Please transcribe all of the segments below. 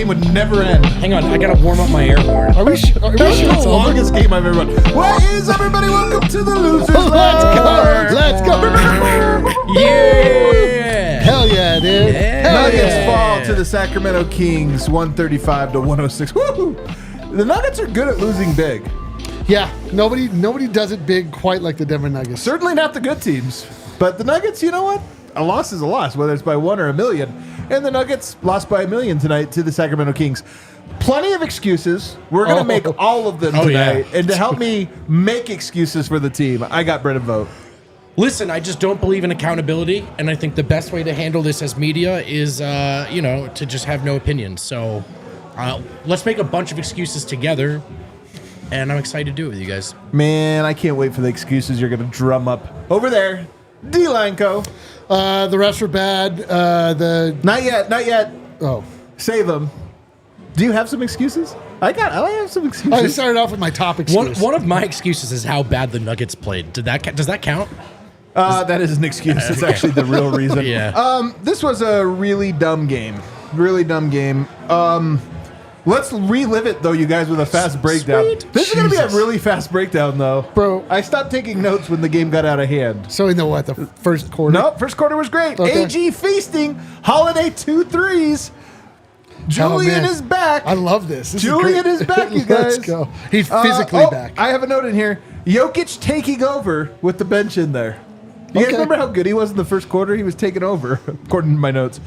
game would never end. Hang on, I gotta warm up my air horn. Are we sure That's the it's over? longest game I've ever run. What is everybody? Welcome to the Losers Lounge. Let's go. Yeah! Hell yeah, dude. Yeah. Hell Nuggets yeah. fall to the Sacramento Kings, 135 to 106. Woo! The Nuggets are good at losing big. Yeah, nobody does it big quite like the Denver Nuggets. Certainly not the good teams, but the Nuggets. You know what? A loss is a loss, whether it's by 1 or a million. And the Nuggets lost by 1 million tonight to the Sacramento Kings. Plenty of excuses. We're going to make all of them tonight. Yeah. And to help me make excuses for the team, I got Brennan Vogt. Listen, I just don't believe in accountability, and I think the best way to handle this as media is, to just have no opinion. So let's make a bunch of excuses together, and I'm excited to do it with you guys. Man, I can't wait for the excuses you're going to drum up over there. D-Line Co. The refs were bad. Not yet. Oh. Save them. Do you have some excuses? I have some excuses. I started off with my top excuse. One of my excuses is how bad the Nuggets played. Does that count? That is an excuse. It's actually the real reason. Yeah. This was a really dumb game. Really dumb game. Let's relive it, though, you guys, with a fast breakdown. Sweet. This is going to be a really fast breakdown, though. Bro. I stopped taking notes when the game got out of hand. So in the first quarter? Nope, first quarter was great. Okay. AG feasting. Holiday 2 threes. Julian man. is back. I love this. Julian is back, you guys. Let's go. He's physically back. I have a note in here. Jokic taking over with the bench in there. You guys remember how good he was in the first quarter? He was taking over, according to my notes.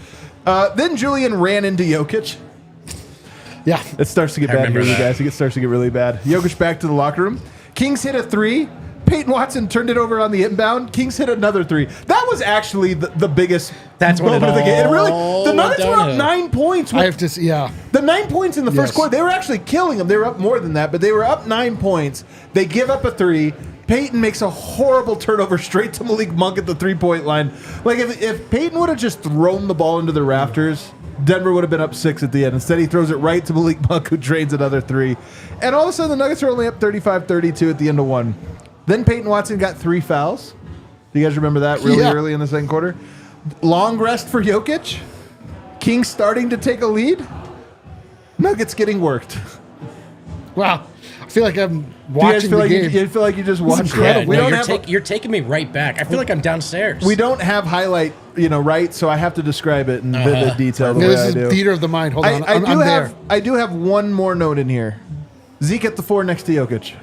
Then Julian ran into Jokic. Yeah. It starts to get bad here, you guys. It starts to get really bad. Jokic back to the locker room. Kings hit a 3. Peyton Watson turned it over on the inbound. Kings hit another 3. That was actually the biggest moment of the game. The Nuggets were up 9 points. I have to see, yeah. The 9 points in the first Yes. quarter, they were actually killing them. They were up more than that, but they were up 9 points. They give up a 3. Peyton makes a horrible turnover straight to Malik Monk at the 3-point line. Like, if Peyton would have just thrown the ball into the rafters, Denver would have been up 6 at the end. Instead, he throws it right to Malik Monk, who drains another 3. And all of a sudden, the Nuggets are only up 35-32 at the end of 1. Then Peyton Watson got 3 fouls. Do you guys remember that really early in the second quarter? Long rest for Jokic. Kings starting to take a lead. Nuggets getting worked. Wow. I feel like I'm watching the game. You feel like you just watched incredible. it? You're taking me right back. I feel like I'm downstairs. We don't have highlight, right? So I have to describe it in vivid detail the way This I is do. theater of the mind. Hold on. I'm there. I do have one more note in here. Zeke at the 4 next to Jokic.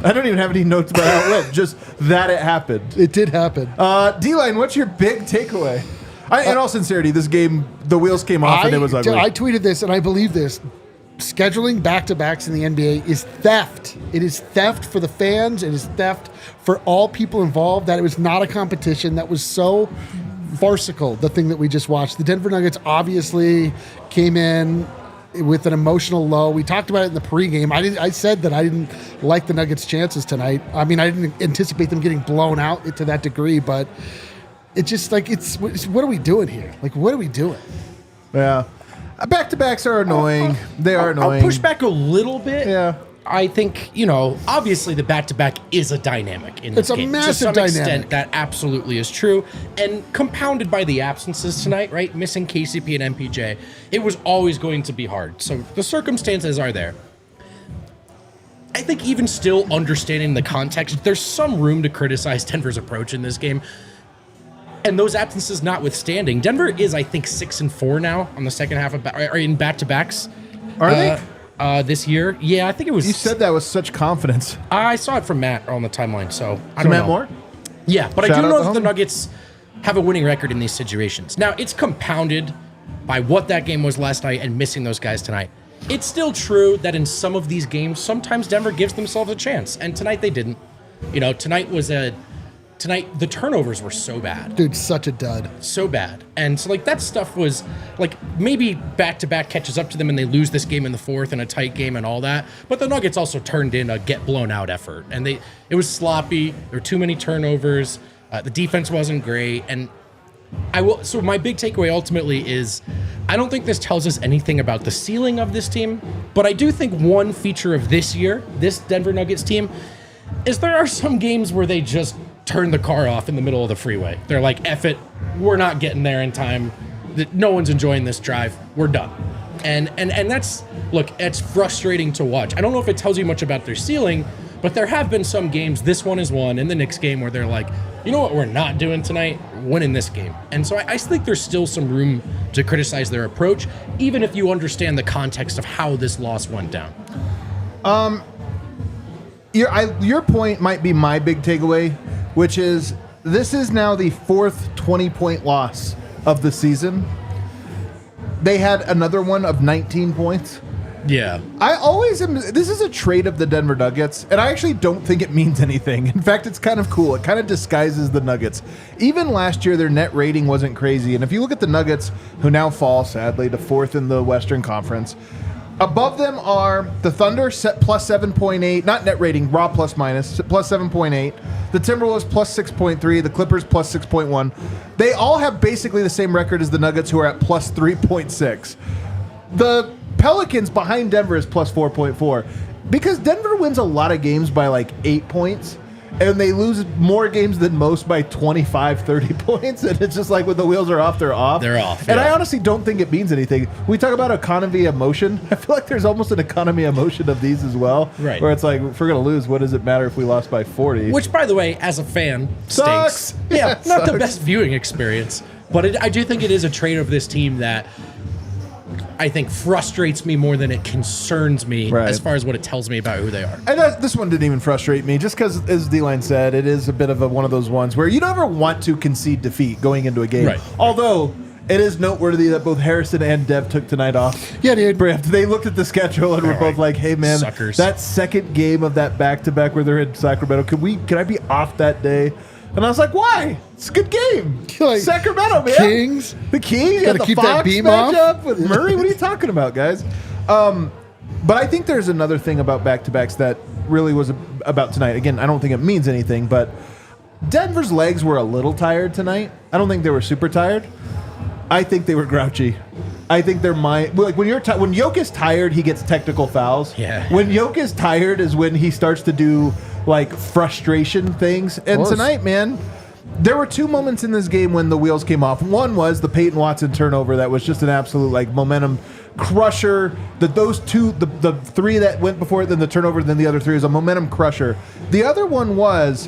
I don't even have any notes about how it went. Just that it happened. It did happen. D-Line, what's your big takeaway? In all sincerity, this game, the wheels came off and it was ugly. I tweeted this, and I believe this. Scheduling back-to-backs in the NBA is theft. It is theft for the fans. It is theft for all people involved. That it was not a competition. That was so farcical, the thing that we just watched. The Denver Nuggets obviously came in with an emotional low. We talked about it in the pregame. I said that I didn't like the Nuggets' chances tonight. I mean, I didn't anticipate them getting blown out to that degree, but it's just like, it's what are we doing here? Like, what are we doing? Yeah. Back-to-backs are annoying. They are annoying. I'll push back a little bit. Yeah. I think, obviously the back-to-back is a dynamic in this game. It's a massive to some dynamic. extent, that absolutely is true. And compounded by the absences tonight, right? Missing KCP and MPJ. It was always going to be hard. So the circumstances are there. I think even still understanding the context, there's some room to criticize Denver's approach in this game. And those absences notwithstanding, Denver is, I think, 6-4 now on the second half of in back-to-backs. Are they? This year? Yeah, I think it was. You said that with such confidence. I saw it from Matt on the timeline, so I To don't Matt know. Moore? Yeah, but Shout I do out know to that the home. Nuggets have a winning record in these situations. Now, it's compounded by what that game was last night and missing those guys tonight. It's still true that in some of these games, sometimes Denver gives themselves a chance, and tonight they didn't. Tonight, the turnovers were so bad. Dude, such a dud. So bad. And so, that stuff was, maybe back-to-back catches up to them and they lose this game in the fourth in a tight game and all that. But the Nuggets also turned in a get-blown-out effort. And it was sloppy. There were too many turnovers. The defense wasn't great. And so my big takeaway ultimately is I don't think this tells us anything about the ceiling of this team. But I do think one feature of this year, this Denver Nuggets team, is there are some games where they just turn the car off in the middle of the freeway. They're like, F it, we're not getting there in time. No one's enjoying this drive. We're done. And that's, look, it's frustrating to watch. I don't know if it tells you much about their ceiling, but there have been some games, this one is one, in the Knicks game, where they're like, you know what we're not doing tonight? Winning this game. And so I think there's still some room to criticize their approach, even if you understand the context of how this loss went down. Your point might be my big takeaway, which is this is now the fourth 20-point loss of the season. They had another one of 19 points. Yeah. I always am. This is a trait of the Denver Nuggets, and I actually don't think it means anything. In fact, it's kind of cool. It kind of disguises the Nuggets. Even last year, their net rating wasn't crazy. And if you look at the Nuggets, who now fall, sadly, to fourth in the Western Conference, above them are the Thunder, set plus 7.8, not net rating, raw plus minus, plus 7.8. The Timberwolves plus 6.3, the Clippers plus 6.1. They all have basically the same record as the Nuggets, who are at plus 3.6. The Pelicans behind Denver is plus 4.4 because Denver wins a lot of games by like 8 points, and they lose more games than most by 25, 30 points. And it's just like when the wheels are off, they're off. They're off. And yeah. I honestly don't think it means anything. We talk about economy of motion. I feel like there's almost an economy of motion of these as well. Right. Where it's like, if we're going to lose, what does it matter if we lost by 40? Which, by the way, as a fan, Sucks. stinks. Yeah, not the best viewing experience. But I do think it is a trait of this team that I think frustrates me more than it concerns me as far as what it tells me about who they are. And this one didn't even frustrate me, just because, as D-Line said, it is a bit of one of those ones where you never want to concede defeat going into a game. Right. Although, it is noteworthy that both Harrison and Dev took tonight off. Yeah, dude. They looked at the schedule and were both like, hey, man, Suckers. that second game of that back-to-back where they're in Sacramento, can I be off that day? And I was like, why? It's a good game. Like, Sacramento, man. Kings. The Kings. Gotta The keep Fox that beam off. matchup with Murray. What are you talking about, guys? But I think there's another thing about back-to-backs that really was about tonight. Again, I don't think it means anything, but Denver's legs were a little tired tonight. I don't think they were super tired. I think they were grouchy. I think their mind, like when when Jokic is tired, he gets technical fouls. Yeah. When Jokic is tired is when he starts to do like frustration things. And tonight, man, there were two moments in this game when the wheels came off. One was the Peyton Watson turnover that was just an absolute like momentum crusher. Those two, the three that went before it, then the turnover, then the other three was a momentum crusher. The other one was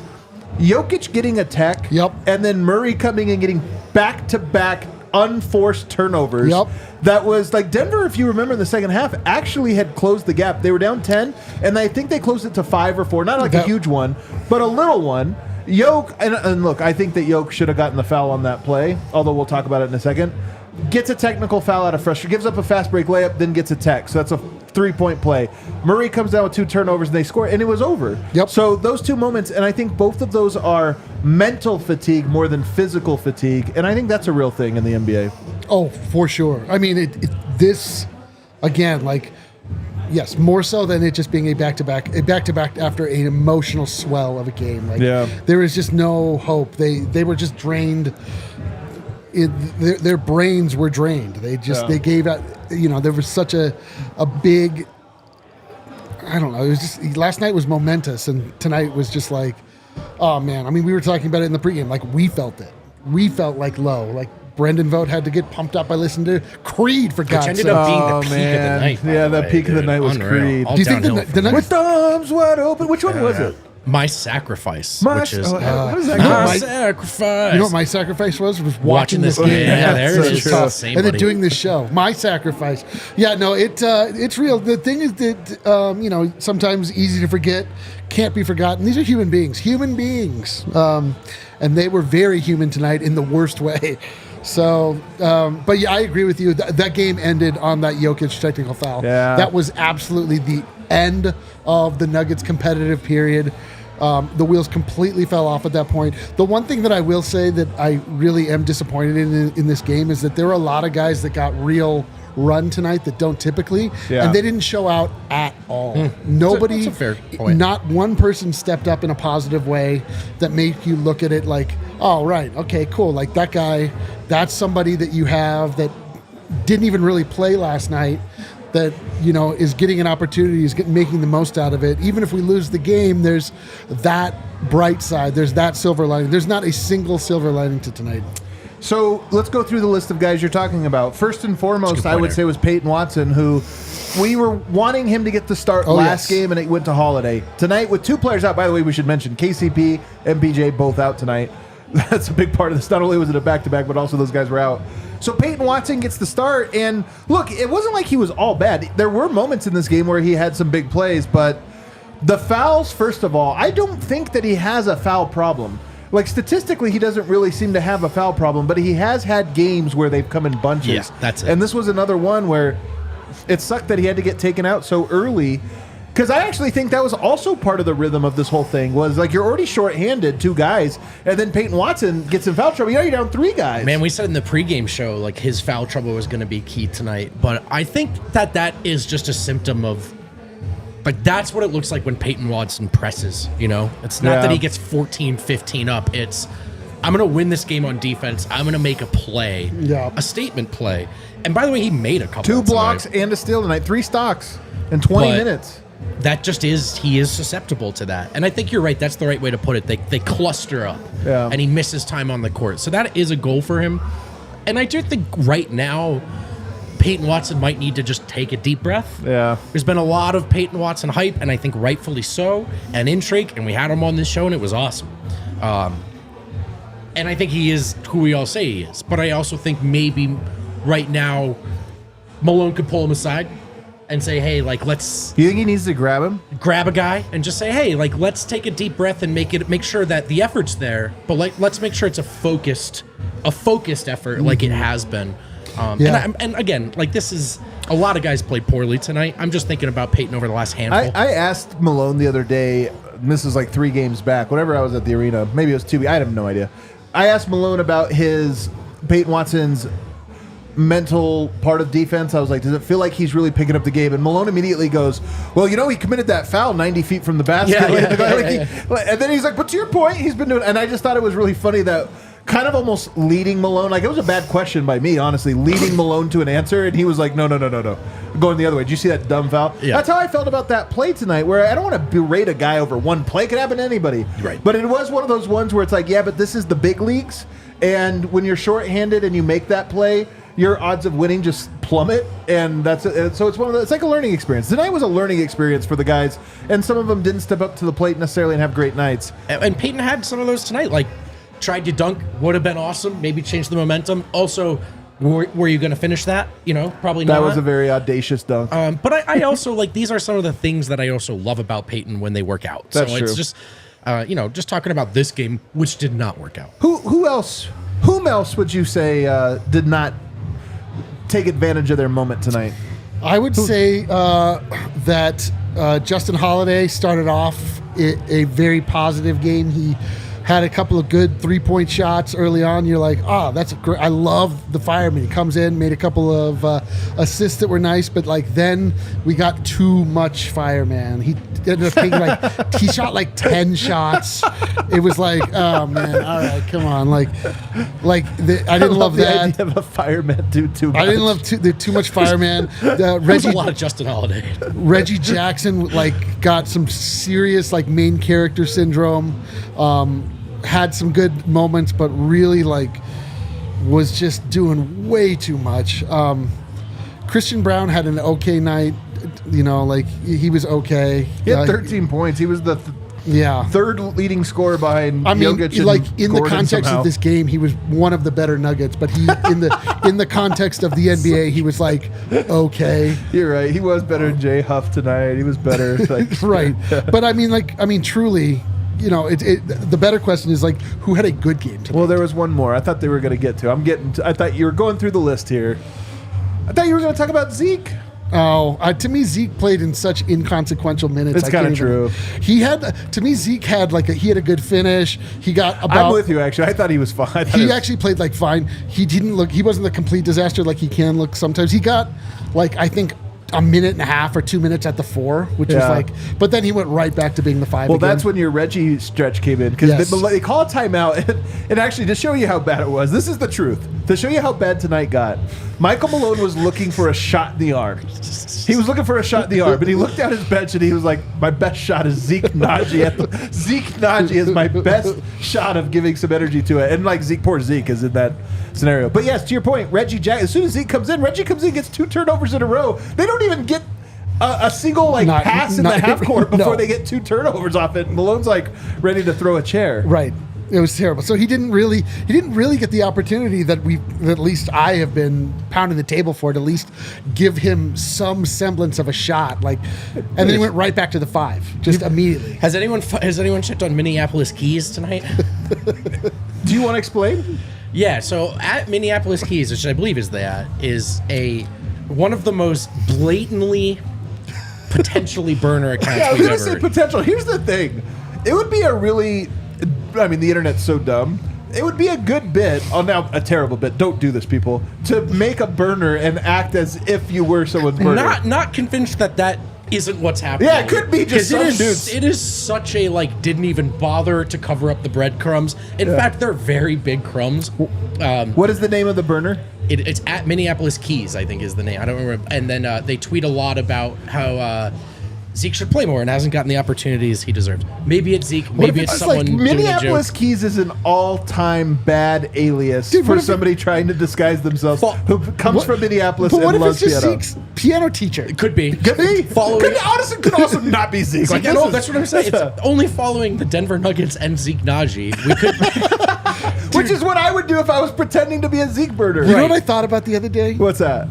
Jokic getting a tech, and then Murray coming and getting back-to-back unforced turnovers. That was like Denver, if you remember in the second half, actually had closed the gap. They were down 10, and I think they closed it to 5 or 4. Not like a huge one, but a little one. And look, I think that Jokic should have gotten the foul on that play, although we'll talk about it in a second. Gets a technical foul out of frustration, gives up a fast break layup, then gets a tech. So that's a 3-point play. Murray comes down with 2 turnovers, and they score, and it was over. So those two moments, and I think both of those are mental fatigue more than physical fatigue, and I think that's a real thing in the NBA. Oh, for sure. I mean, this, again, like, yes, more so than it just being a back-to-back after an emotional swell of a game. Like, there was just no hope. They were just drained. Their brains were drained. They gave out. There was such a big. I don't know. It was just last night was momentous, and tonight was just like, oh man. I mean, we were talking about it in the pregame. Like we felt it. We felt like low. Like Brendan Vogt had to get pumped up by listening to Creed for God's sake. Which ended up being the peak of the night. Yeah, the peak of the night was Creed. Do you think the with the arms wide open? Which one was it? My Sacrifice, which is how does that My go? Sacrifice. You know what my sacrifice was watching this game. Yeah, there it is. And then doing this show. My sacrifice. Yeah, no, it's real. The thing is that sometimes easy to forget, can't be forgotten. These are human beings, and they were very human tonight in the worst way. So, but yeah, I agree with you. That game ended on that Jokic technical foul. Yeah. That was absolutely the end of the Nuggets' competitive period. The wheels completely fell off at that point. The one thing that I will say that I really am disappointed in this game is that there were a lot of guys that got real run tonight that don't typically, and they didn't show out at all. Nobody, that's a fair point. Not one person stepped up in a positive way that made you look at it like, oh, right, okay, cool. Like that guy, that's somebody that you have that didn't even really play last night, that is getting an opportunity, is making the most out of it. Even if we lose the game, there's that bright side. There's that silver lining. There's not a single silver lining to tonight. So let's go through the list of guys you're talking about. First and foremost, I would say was Peyton Watson, who we were wanting him to get the start last game, and it went to Holiday. Tonight, with 2 players out, by the way, we should mention KCP and BJ both out tonight. That's a big part of this. Not only was it a back-to-back, but also those guys were out. So Peyton Watson gets the start, and look, it wasn't like he was all bad. There were moments in this game where he had some big plays, but the fouls, first of all, I don't think that he has a foul problem. Like, statistically, he doesn't really seem to have a foul problem, but he has had games where they've come in bunches. Yeah, that's it. And this was another one where it sucked that he had to get taken out so early. Because I actually think that was also part of the rhythm of this whole thing was like you're already shorthanded 2 guys, and then Peyton Watson gets in foul trouble. You're down 3 guys. Man, we said in the pregame show like his foul trouble was going to be key tonight, but I think that is just a symptom of like that's what it looks like when Peyton Watson presses. It's not that he gets 14, 15 up. It's I'm going to win this game on defense. I'm going to make a play, a statement play. And by the way, he made a couple. 2 blocks and a steal tonight. 3 stocks in 20 minutes. That just he is susceptible to that. And I think you're right. That's the right way to put it. They cluster up and he misses time on the court. So that is a goal for him. And I do think right now, Peyton Watson might need to just take a deep breath. Yeah. There's been a lot of Peyton Watson hype, and I think rightfully so, and intrigue, and we had him on this show, and it was awesome. And I think he is who we all say he is. But I also think maybe right now, Malone could pull him aside and say, hey, like, let's... You think he needs to grab him? Grab a guy and just say, hey, like, let's take a deep breath and make sure that the effort's there, but like, let's make sure it's a focused effort like it has been. And again, like this is a lot of guys played poorly tonight. I'm just thinking about Peyton over the last handful. I asked Malone the other day, this is like 3 games back, whenever I was at the arena, maybe it was 2, I have no idea. I asked Malone about Peyton Watson's mental part of defense. I was like, does it feel like he's really picking up the game? And Malone immediately goes, well, he committed that foul 90 feet from the basket. And then he's like, but to your point, he's been doing, and I just thought it was really funny that kind of almost leading Malone, like it was a bad question by me, honestly, leading Malone to an answer, and he was like, no, going the other way. Did you see that dumb foul? Yeah. That's how I felt about that play tonight, where I don't want to berate a guy over one play. It could happen to anybody. Right. But it was one of those ones where it's like, yeah, but this is the big leagues, and when you're shorthanded and you make that play, your odds of winning just plummet, and so it's like a learning experience. Tonight was a learning experience for the guys, and some of them didn't step up to the plate necessarily and have great nights. And Peyton had some of those tonight, like tried to dunk, would have been awesome, maybe change the momentum. Also, were you going to finish that? Probably not. That was a very audacious dunk. But I also, like, these are some of the things that I also love about Peyton when they work out. That's so true. It's just, just talking about this game, which did not work out. Whom else would you say did not take advantage of their moment tonight? I would say that Justin Holiday started off a very positive game. He had a couple of good 3-point shots early on. You're like, oh, that's great. I love the fireman. He comes in, made a couple of assists that were nice, but like then we got too much fireman. He ended up taking he shot like 10 shots. It was like, oh man, all right, come on. I didn't love that. The idea of a fireman do too much. I didn't love too much fireman. Reggie, a lot of Justin Holiday. Reggie Jackson got some serious main character syndrome. Had some good moments, but really was just doing way too much. Christian Brown had an okay night. He was okay. He had 13 points. He was the third leading scorer behind Jokic. In the context of this game, he was one of the better Nuggets. But he in the context of the NBA, he was okay. You're right. He was better than Jay Huff tonight. He was better. Right. But truly. The better question is who had a good game tonight? Well, there was one more. I thought they were going to get to. I thought you were going through the list here. I thought you were going to talk about Zeke. Oh, to me, Zeke played in such inconsequential minutes. It's kind of true. Zeke had he had a good finish. He got about. I'm with you, actually. I thought he was fine. He actually played fine. He wasn't the complete disaster he can look sometimes. He got I think a minute and a half or 2 minutes at the 4, which was but then he went right back to being the 5 Well, again. that's when your Reggie stretch came in, because they call a timeout, and actually, to show you how bad it was, this is the truth. To show you how bad tonight got, Michael Malone was looking for a shot in the arm. He was looking for a shot in the arm, but he looked down his bench and he was like, my best shot is Zeke Naji. Zeke Naji is my best shot of giving some energy to it. And like poor Zeke is in that scenario. But yes, to your point, Reggie Jack, as soon as Zeke comes in, gets 2 turnovers in a row. They don't even get a single pass in the half court before they get 2 turnovers off it. Malone's like ready to throw a chair. Right. It was terrible. So he didn't really get the opportunity that at least I have been pounding the table for, to at least give him some semblance of a shot. And then he went right back to the 5 just immediately. Has anyone checked on Minneapolis Keys tonight? Do you want to explain? Yeah. So at Minneapolis Keys, which I believe is one of the most blatantly potentially burner accounts Yeah, I was we've going to ever say heard. potential. Here's the thing. It would be the internet's so dumb. It would be a good bit, now a terrible bit, don't do this, people, to make a burner and act as if you were someone's burner. Not convinced that isn't what's happening. Yeah, it could be just some dudes. It is such a, didn't even bother to cover up the breadcrumbs. In fact, they're very big crumbs. What is the name of the burner? It's at Minneapolis Keys, I think is the name. I don't remember. And then they tweet a lot about how Zeke should play more and hasn't gotten the opportunities he deserves. Maybe it's Zeke. Maybe it's someone doing a Minneapolis joke. Keys is an all-time bad alias for somebody trying to disguise themselves who comes from Minneapolis and loves piano. But what if it's just Zeke's piano teacher? It could be. Could be. Could also not be Zeke. That's what I'm saying. It's only following the Denver Nuggets and Zeke Naji. We could... Which is what I would do if I was pretending to be a Zeke burner. You know what I thought about the other day? What's that?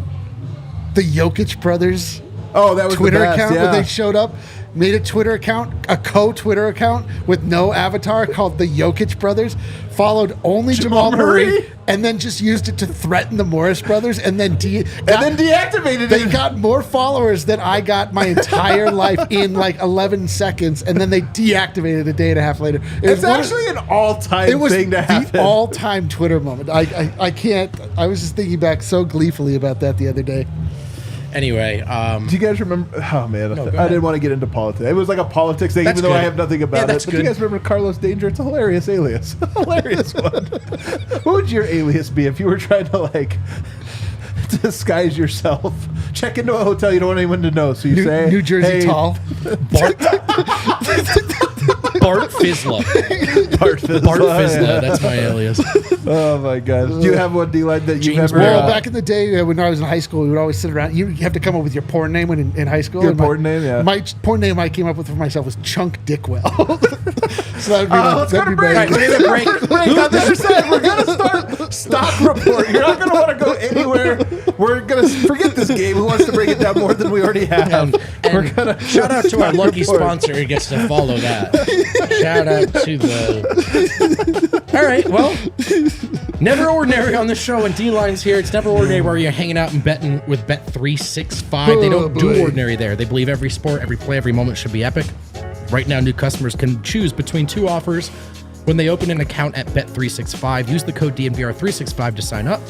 The Jokic brothers. Oh, that was Twitter the best, account yeah. where they showed up, made a Twitter account, a co-Twitter account with no avatar called the Jokic brothers, followed only Jamal Murray, and then just used it to threaten the Morris brothers, and then deactivated it. They got more followers than I got my entire life in 11 seconds, and then they deactivated a day and a half later. It's actually an all-time thing to happen. It was the all-time Twitter moment. I can't. I was just thinking back so gleefully about that the other day. Anyway, do you guys remember? Oh man, No, I didn't want to get into politics. It was like a politics thing, That's even though I good. have nothing about that's it. But do you good. guys remember Carlos Danger? It's a hilarious alias, hilarious one. What would your alias be if you were trying to disguise yourself? Check into a hotel you don't want anyone to know, so you say New Jersey hey, tall. Bart Fizzla. Bart Fizzla. Bart Fizzla. That's my alias. Oh my God! Do you have one D-line that you've James ever? Well, back in the day when I was in high school, we would always sit around. You have to come up with your porn name in high school. Your And porn name, yeah. My porn name I came up with for myself was Chunk Dickwell. So that would be let's go to break. Right, we need a break. On the other side, we're gonna start stock report. You're not gonna want to go anywhere. We're gonna forget this game. Who wants to break it down more than we already have? And We're gonna shout out to our stock lucky report. sponsor who gets to follow that. Shout out to the. All right, well, never ordinary on the show, and D-Line's here. It's never ordinary where you're hanging out and betting with Bet365. They don't do ordinary there. They believe every sport, every play, every moment should be epic. Right now, new customers can choose between 2 offers when they open an account at Bet365. Use the code DNVR365 to sign up.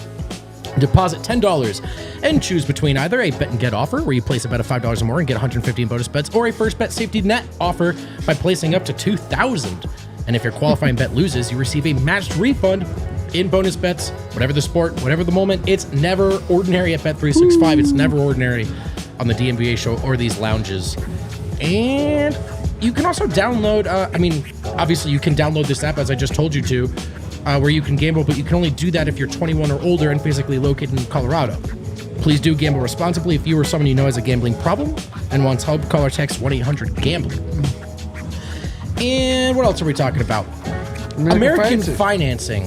Deposit $10 and choose between either a bet and get offer where you place a bet of $5 or more and get 150 in bonus bets, or a first bet safety net offer by placing up to $2,000. And if your qualifying bet loses, you receive a matched refund in bonus bets. Whatever the sport, whatever the moment, it's never ordinary at Bet365. It's never ordinary on the DNVR show or these lounges. And you can also download, obviously you can download this app as I just told you to, where you can gamble, but you can only do that if you're 21 or older and physically located in Colorado. Please do gamble responsibly. If you or someone you know has a gambling problem and wants help, call or text 1-800-GAMBLER. And what else are we talking about? American financing,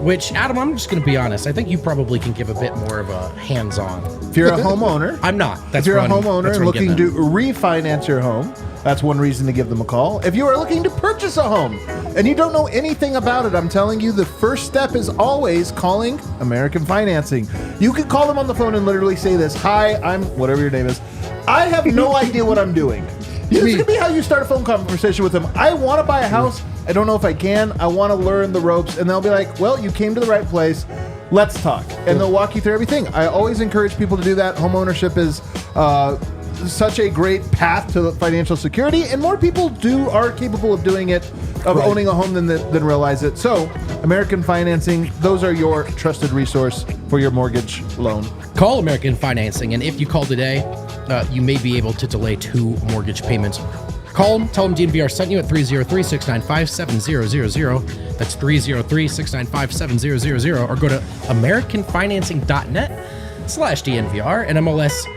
which, Adam, I'm just going to be honest. I think you probably can give a bit more of a hands-on. If you're a homeowner, I'm not. if you're a homeowner looking to refinance your home, that's one reason to give them a call. If you are looking to purchase a home and you don't know anything about it, I'm telling you, the first step is always calling American Financing. You can call them on the phone and literally say this: "Hi, I'm whatever your name is. I have no idea what I'm doing." This could be how you start a phone conversation with them. I want to buy a house. I don't know if I can. I want to learn the ropes. And they'll be like, well, you came to the right place. Let's talk. And they'll walk you through everything. I always encourage people to do that. Home ownership is such a great path to financial security, and more people are capable of doing it, of owning a home than realize it. So, American Financing, those are your trusted resource for your mortgage loan. Call American Financing, and if you call today, you may be able to delay 2 mortgage payments. Call them, tell them DNVR sent you at 303-695-7000. That's 303-695-7000, or go to americanfinancing.net/DNVR and MLS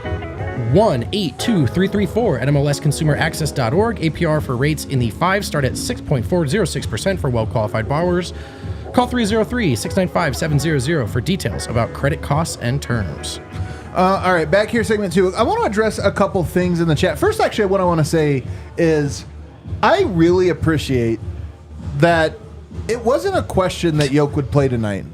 182334 at MLSconsumeraccess.org. APR for rates in the 5 start at 6.406% for well-qualified borrowers. Call 303-695-700 for details about credit costs and terms. All right, back here, segment 2. I want to address a couple things in the chat. First, actually, what I want to say is I really appreciate that it wasn't a question that Yoke would play tonight.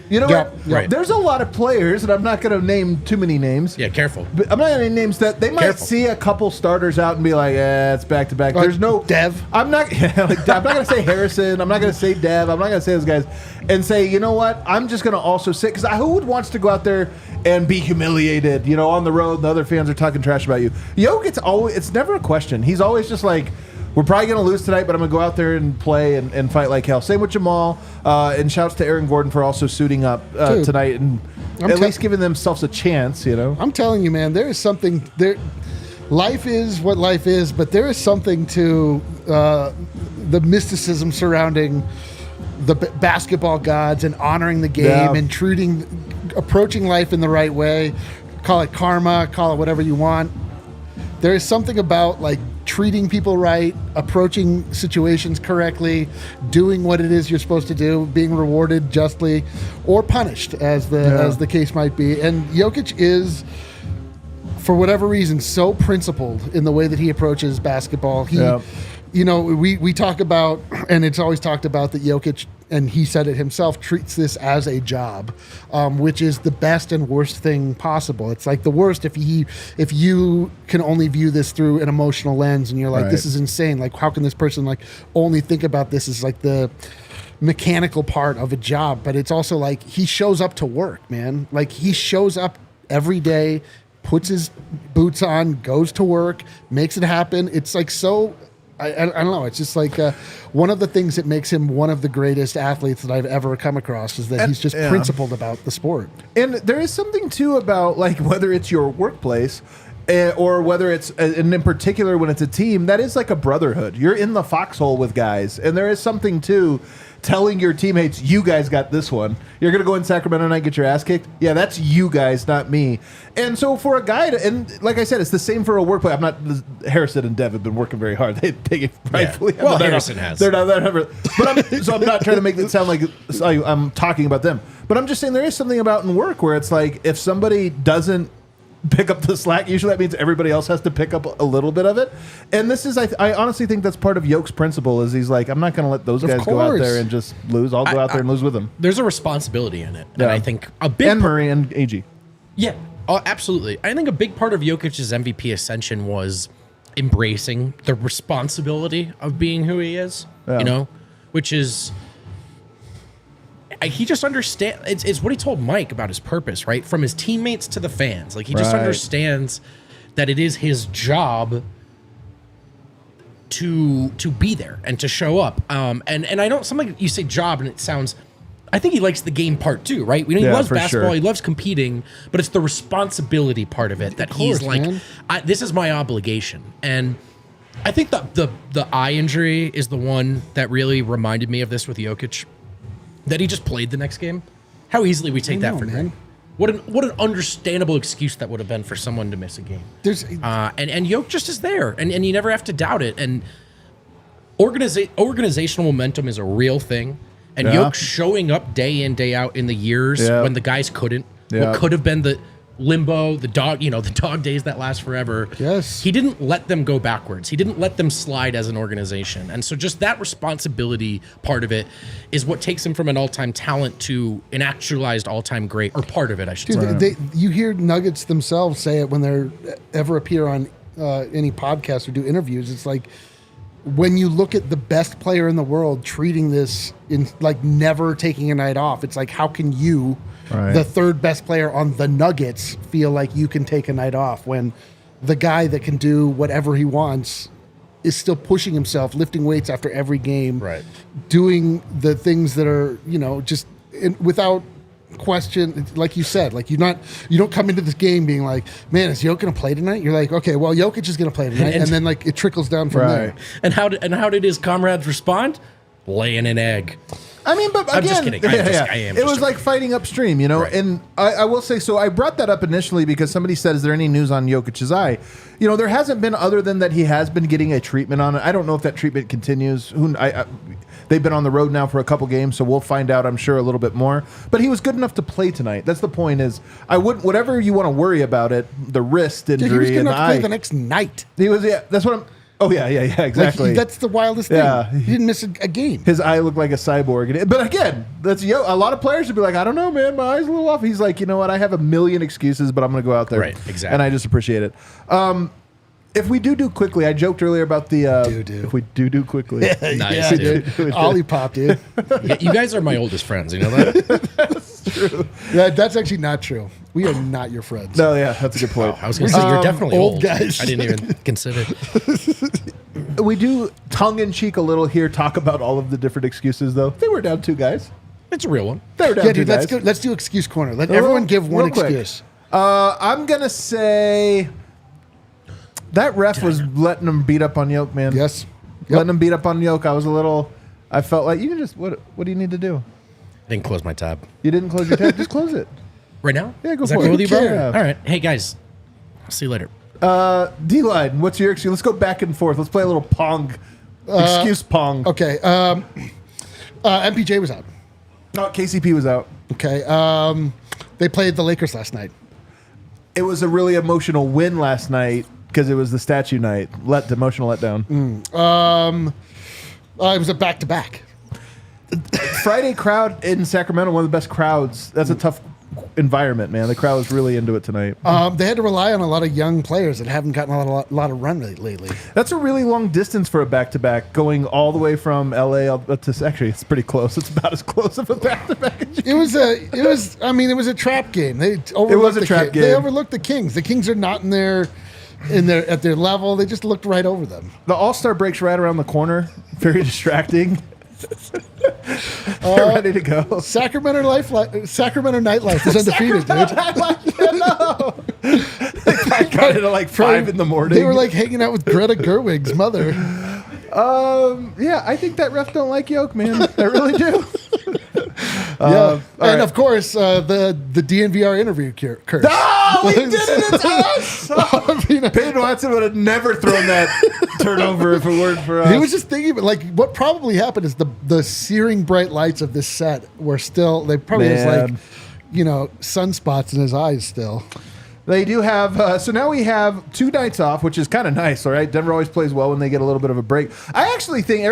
You know what? Right. There's a lot of players, and I'm not going to name too many names. Yeah, careful. But I'm not going to name names that they might see a couple starters out and be like, it's back to back. There's no Dev. I'm not going to say Harrison. I'm not going to say Dev. I'm not going to say those guys and say, you know what? I'm just going to also sit, because who wants to go out there and be humiliated, on the road, and the other fans are talking trash about you. Yoke, it's never a question. He's always just like, we're probably going to lose tonight, but I'm going to go out there and play and fight like hell. Same with Jamal, and shouts to Aaron Gordon for also suiting up tonight and at least giving themselves a chance, I'm telling you, man, there is something there. Life is what life is, but there is something to the mysticism surrounding the basketball gods and honoring the game and approaching life in the right way. Call it karma, call it whatever you want. There is something about like treating people right, approaching situations correctly, doing what it is you're supposed to do, being rewarded justly or punished as the case might be. And Jokic is, for whatever reason, so principled in the way that he approaches basketball. We talk about, and it's always talked about, that Jokic, and he said it himself, treats this as a job, which is the best and worst thing possible. It's like the worst if you can only view this through an emotional lens and you're like, this is insane. Like, how can this person like only think about this as like the mechanical part of a job? But it's also like he shows up to work, man. Like he shows up every day, puts his boots on, goes to work, makes it happen. It's like so... I don't know. It's just like one of the things that makes him one of the greatest athletes that I've ever come across is that he's just principled about the sport. And there is something, too, about like whether it's your workplace or whether it's, and in particular when it's a team, that is like a brotherhood. You're in the foxhole with guys. And there is something, too, telling your teammates, you guys got this one. You're going to go in Sacramento tonight and get your ass kicked? Yeah, that's you guys, not me. And so for a guy to, and like I said, it's the same for a workplace. Harrison and Dev have been working very hard. They take it rightfully. Yeah. Well, Harrison has. They're not, so I'm not trying to make it sound like I'm talking about them. But I'm just saying there is something about in work where it's like if somebody doesn't pick up the slack, usually that means everybody else has to pick up a little bit of it. And this is, I honestly think that's part of Yoke's principle is he's like, I'm not going to let those guys go out there and just lose. I'll go out there and lose with them. There's a responsibility in it. And I think a big and Murray and AG. Yeah, absolutely. I think a big part of Jokic's MVP ascension was embracing the responsibility of being who he is, which is... He just understands. It's what he told Mike about his purpose, right? From his teammates to the fans. Like, he just understands that it is his job to be there and to show up. And I don't, something you say job and it sounds, I think he likes the game part too, right? He loves basketball, he loves competing, but it's the responsibility part of it that he's like, this is my obligation. And I think the eye injury is the one that really reminded me of this with Jokic. That he just played the next game. How easily we take that for granted. What an understandable excuse that would have been for someone to miss a game. And Yoke just is there, and you never have to doubt it. And organizational momentum is a real thing. And Yoke showing up day in, day out in the years when the guys couldn't. What could have been the limbo, the dog days that last forever. Yes. He didn't let them go backwards. He didn't let them slide as an organization. And so just that responsibility part of it is what takes him from an all-time talent to an actualized all-time great, or part of it, I should say. You hear Nuggets themselves say it when they ever appear on any podcast or do interviews. It's like, when you look at the best player in the world treating this in like never taking a night off, it's like, how can you, the third best player on the Nuggets, feel like you can take a night off when the guy that can do whatever he wants is still pushing himself, lifting weights after every game, Right. doing the things that are, just without question. Like you said, like you don't come into this game being like, man, is Jokic going to play tonight? You're like, okay, well, Jokic is going to play tonight. And then like it trickles down from there. And how did his comrades respond? Laying an egg. I mean, but again, I'm just kidding. I am. It was like fighting upstream, Right. And I will say, so I brought that up initially because somebody said, is there any news on Jokic's eye? There hasn't been, other than that he has been getting a treatment on it. I don't know if that treatment continues. They've been on the road now for a couple games, so we'll find out, I'm sure, a little bit more. But he was good enough to play tonight. That's the point. Is I wouldn't, whatever you want to worry about it, the wrist injury Dude, he was good and enough the to play eye. the next night. He was, yeah. That's what I'm. Oh yeah, exactly. Like, that's the wildest thing. Yeah. He didn't miss a game. His eye looked like a cyborg. But again, a lot of players would be like, I don't know, man, my eye's a little off. He's like, you know what? I have a million excuses, but I'm going to go out there. Right, exactly. And I just appreciate it. If we do quickly, I joked earlier about the... Do. If we do quickly. Nice, Yeah, dude. Ollie Pop, dude. You guys are my oldest friends. You know that? Yeah, that's actually not true. We are not your friends. No, yeah, that's a good point. I was going to say you're definitely old old. guys. I didn't even consider. We do tongue-in-cheek a little here talk about all of the different excuses, though. They were down 2 guys. It's a real one. They were down Yeah, 2 dude, guys. let's do excuse corner. Let everyone give one real quick. excuse. I'm going to say... That ref was letting him beat up on Yoke, man. Yes. Letting him beat up on Yoke. I felt like you can just, what do you need to do? I didn't close my tab. You didn't close your tab? Just close it. Right now? Yeah, go Is that for cool it. with you, bro? Yeah. All right. Hey, guys. I'll see you later. D-Line, what's your excuse? Let's go back and forth. Let's play a little pong. Excuse pong. Okay. MPJ was out. Oh, KCP was out. Okay. They played the Lakers last night. It was a really emotional win last night because it was the statue night. Emotional letdown. It was a back-to-back. Friday crowd in Sacramento, one of the best crowds. That's a tough environment, man. The crowd was really into it tonight. They had to rely on a lot of young players that haven't gotten a lot of run lately. That's a really long distance for a back-to-back, going all the way from LA to actually it's pretty close. It's about as close of a back-to-back as you It was a trap game. They overlooked a trap game. They overlooked the Kings. The Kings are not at their level. They just looked right over them. The All-Star break's right around the corner. Very distracting. They're ready to go. Sacramento nightlife is undefeated, dude. I got it at like 5 in the morning. They were like hanging out with Greta Gerwig's mother. Yeah, I think that ref don't like Yoke, man. I really do. Yeah, and right. of course the DNVR interview curse. Oh, he did it! It's us! I mean, Peyton Watson would have never thrown that turnover if it weren't for us. he was just thinking, but like, what probably happened is the searing bright lights of this set were still. They probably was like, sunspots in his eyes still. They do have, so now we have 2 nights off, which is kind of nice, all right? Denver always plays well when they get a little bit of a break. I actually think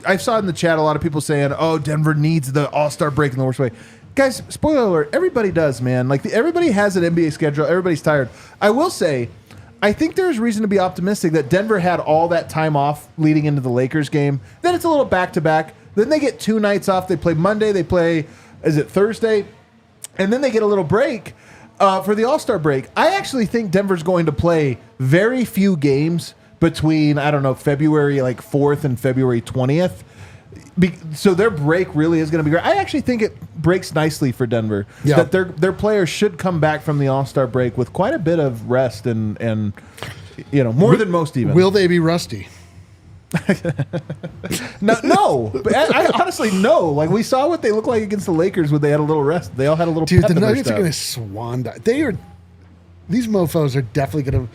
I saw in the chat a lot of people saying, oh, Denver needs the All-Star break in the worst way. Guys, spoiler alert, everybody does, man. Like, everybody has an NBA schedule. Everybody's tired. I will say, I think there's reason to be optimistic that Denver had all that time off leading into the Lakers game. Then it's a little back-to-back. Then they get 2 nights off. They play Monday. They play, is it Thursday? And then they get a little break. For the All-Star break, I actually think Denver's going to play very few games between, I don't know, February 4th and February 20th. So their break really is going to be great. I actually think it breaks nicely for Denver. Yeah. That their players should come back from the All-Star break with quite a bit of rest and more than most even. Will they be rusty? No. But I honestly no. Like, we saw what they look like against the Lakers when they had a little rest. They all had a little Dude, pep the in their Nuggets are step. going to swan dive. These mofos are definitely going to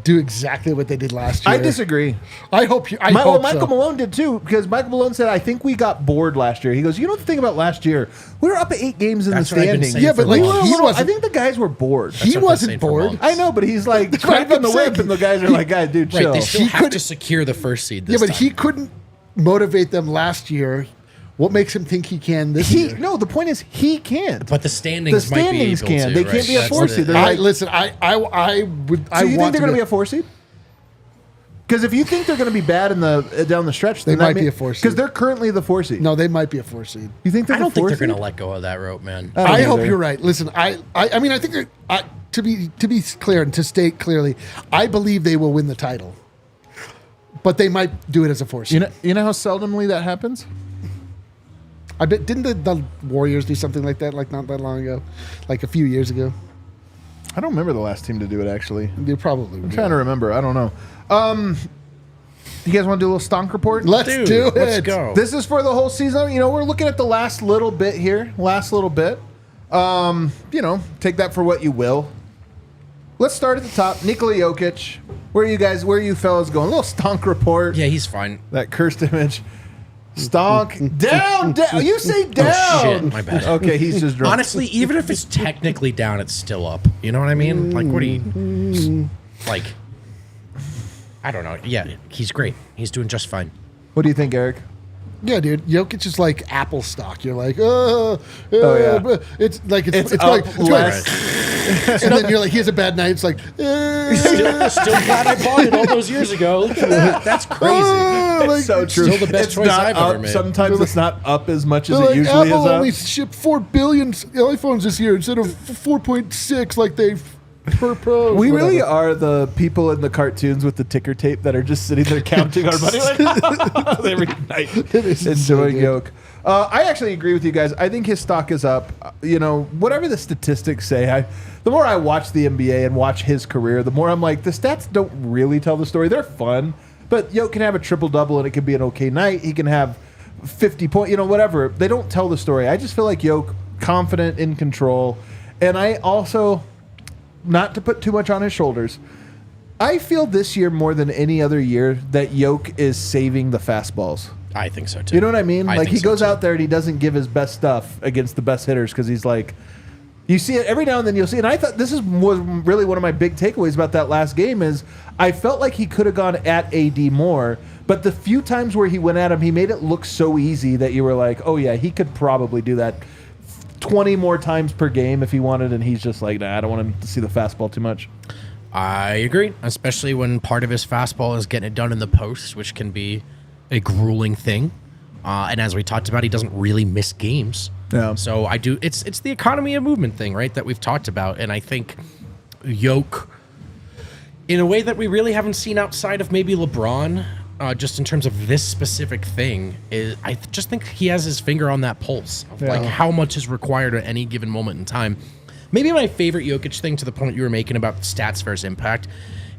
do exactly what they did last year. I disagree. I hope so. Michael Malone did too, because Michael Malone said, I think we got bored last year. He goes, the thing about last year, we were up 8 games in That's the what I've been standings. saying Yeah, but for like, a while. he I wasn't. think the guys were bored. He That's what I've been wasn't saying for bored. months. I know, but he's like That's what cracking the I'm whip, saying. and the guys are like, guys, dude, Right, chill. they still He have could- to secure the first seed Yeah, this but time. he couldn't motivate them last year. What makes him think he can this year? No, the point is he can't. But the standings might be able can. to, They right? can't be a That's 4 seed. the- They're like, Listen, I would. so you think they're going to be a 4 seed? Because if you think they're going to be bad in the down the stretch, They might be a 4 seed. Because they're currently the 4 seed. No, they might be a 4 seed. You think they're I don't the think 4 they're seed? going to let go of that rope, man. I hope either. you're right. Listen, I mean, I think to be clear and to state clearly, I believe they will win the title, but they might do it as a 4 seed. You know how seldomly that happens? I bet didn't the Warriors do something like that like not that long ago, like a few years ago? I don't remember the last team to do it, actually. They probably. I'm trying to remember. I don't know. You guys want to do a little stonk report? Let's do it. Let's go. This is for the whole season. You know, we're looking at the last little bit here. You know, take that for what you will. Let's start at the top. Nikola Jokic. Where are you fellas going? A little stonk report. Yeah, he's fine. That cursed image. Stonk. Down. You say down. Oh, shit. My bad. Okay, he's just drunk. Honestly, even if it's technically down, it's still up. You know what I mean? Like, what do you... Like, I don't know. Yeah, he's great. He's doing just fine. What do you think, Eric? Yeah, dude. Jokic is like Apple stock. You're like, yeah. it's like it's up like less. and then you're like, he has a bad night. It's like, Still glad I bought it all those years ago. Look at that. That's crazy. It's so true. Still the best It's choice not I've up. ever made. Sometimes it's not up as much as they're it like, usually Apple is only up. shipped 4 billion iPhones this year instead of 4.6 like they per pro. We really whatever. are the people in the cartoons with the ticker tape that are just sitting there counting our money like every night, is enjoying insane, Yoke. I actually agree with you guys. I think his stock is up. You know, whatever the statistics say, the more I watch the NBA and watch his career, the more I'm like, the stats don't really tell the story. They're fun, but Yoke can have a triple-double and it can be an okay night. He can have 50 points, you know, whatever. They don't tell the story. I just feel like Yoke, confident, in control. And I also... not to put too much on his shoulders, I feel this year more than any other year that Yoke is saving the fastballs. I think so, too. You know what I mean? I Like, think he so, goes too. out there and he doesn't give his best stuff against the best hitters because he's like, you see it every now and then you'll see. And I thought was really one of my big takeaways about that last game is I felt like he could have gone at AD more, but the few times where he went at him, he made it look so easy that you were like, oh yeah, he could probably do that 20 more times per game if he wanted, and he's just like, nah, I don't want him to see the fastball too much. I agree, especially when part of his fastball is getting it done in the post, which can be a grueling thing. And as we talked about, he doesn't really miss games. Yeah. So I do. It's the economy of movement thing, right? That we've talked about, and I think Yoke, in a way that we really haven't seen outside of maybe LeBron, just in terms of this specific thing, is I just think he has his finger on that pulse of like how much is required at any given moment in time. Maybe my favorite Jokic thing, to the point you were making about stats versus impact,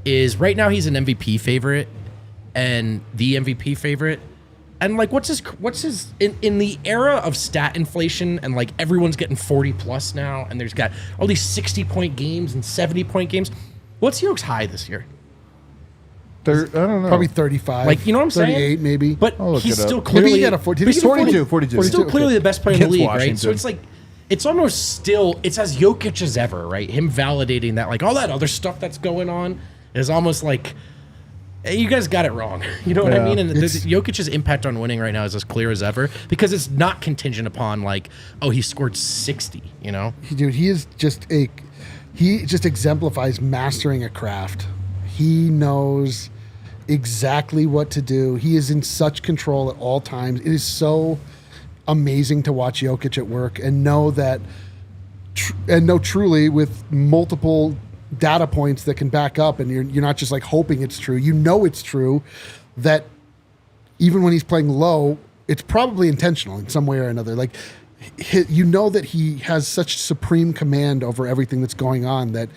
is right now he's an MVP favorite and the MVP favorite. And like, what's his in the era of stat inflation and like everyone's getting 40 plus now, and there's got all these 60-point games and 70-point games. What's Yoke's high this year? I don't know. Probably 35. Like, you know what I'm saying? 38 maybe. But I'll look he's it up. still Maybe clearly he got a 40. he's Did he get a 42. 42? He's still 42, clearly okay. the best player in the Against league, right? Washington. So it's like, it's almost still, it's as Jokic as ever, right? Him validating that, like, all that other stuff that's going on is almost like, hey, you guys got it wrong. You know what I Yeah. mean? And Jokic's impact on winning right now is as clear as ever, because it's not contingent upon like, oh, he scored 60, you know? Dude, he just exemplifies mastering a craft. He knows exactly what to do. He is in such control at all times. It is so amazing to watch Jokic at work and know that, truly with multiple data points that can back up, and you're not just like hoping it's true. You know it's true, that even when he's playing low, it's probably intentional in some way or another. Like, you know that he has such supreme command over everything that's going on that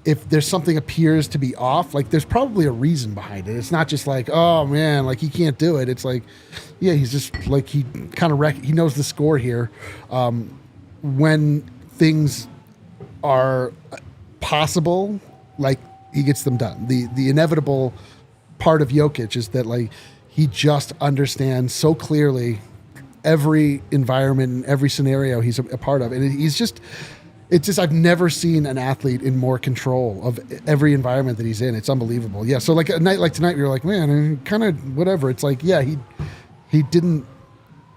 if there's something appears to be off, like there's probably a reason behind it. It's not just like, oh man, like he can't do it. It's like, yeah, he's just like, he kind of he knows the score here. When things are possible, like he gets them done. The inevitable part of Jokic is that like he just understands so clearly every environment and every scenario he's a part of, and it's just I've never seen an athlete in more control of every environment that he's in. It's unbelievable. Yeah. So like a night like tonight, you're like, man, kind of whatever. It's like, yeah, he didn't.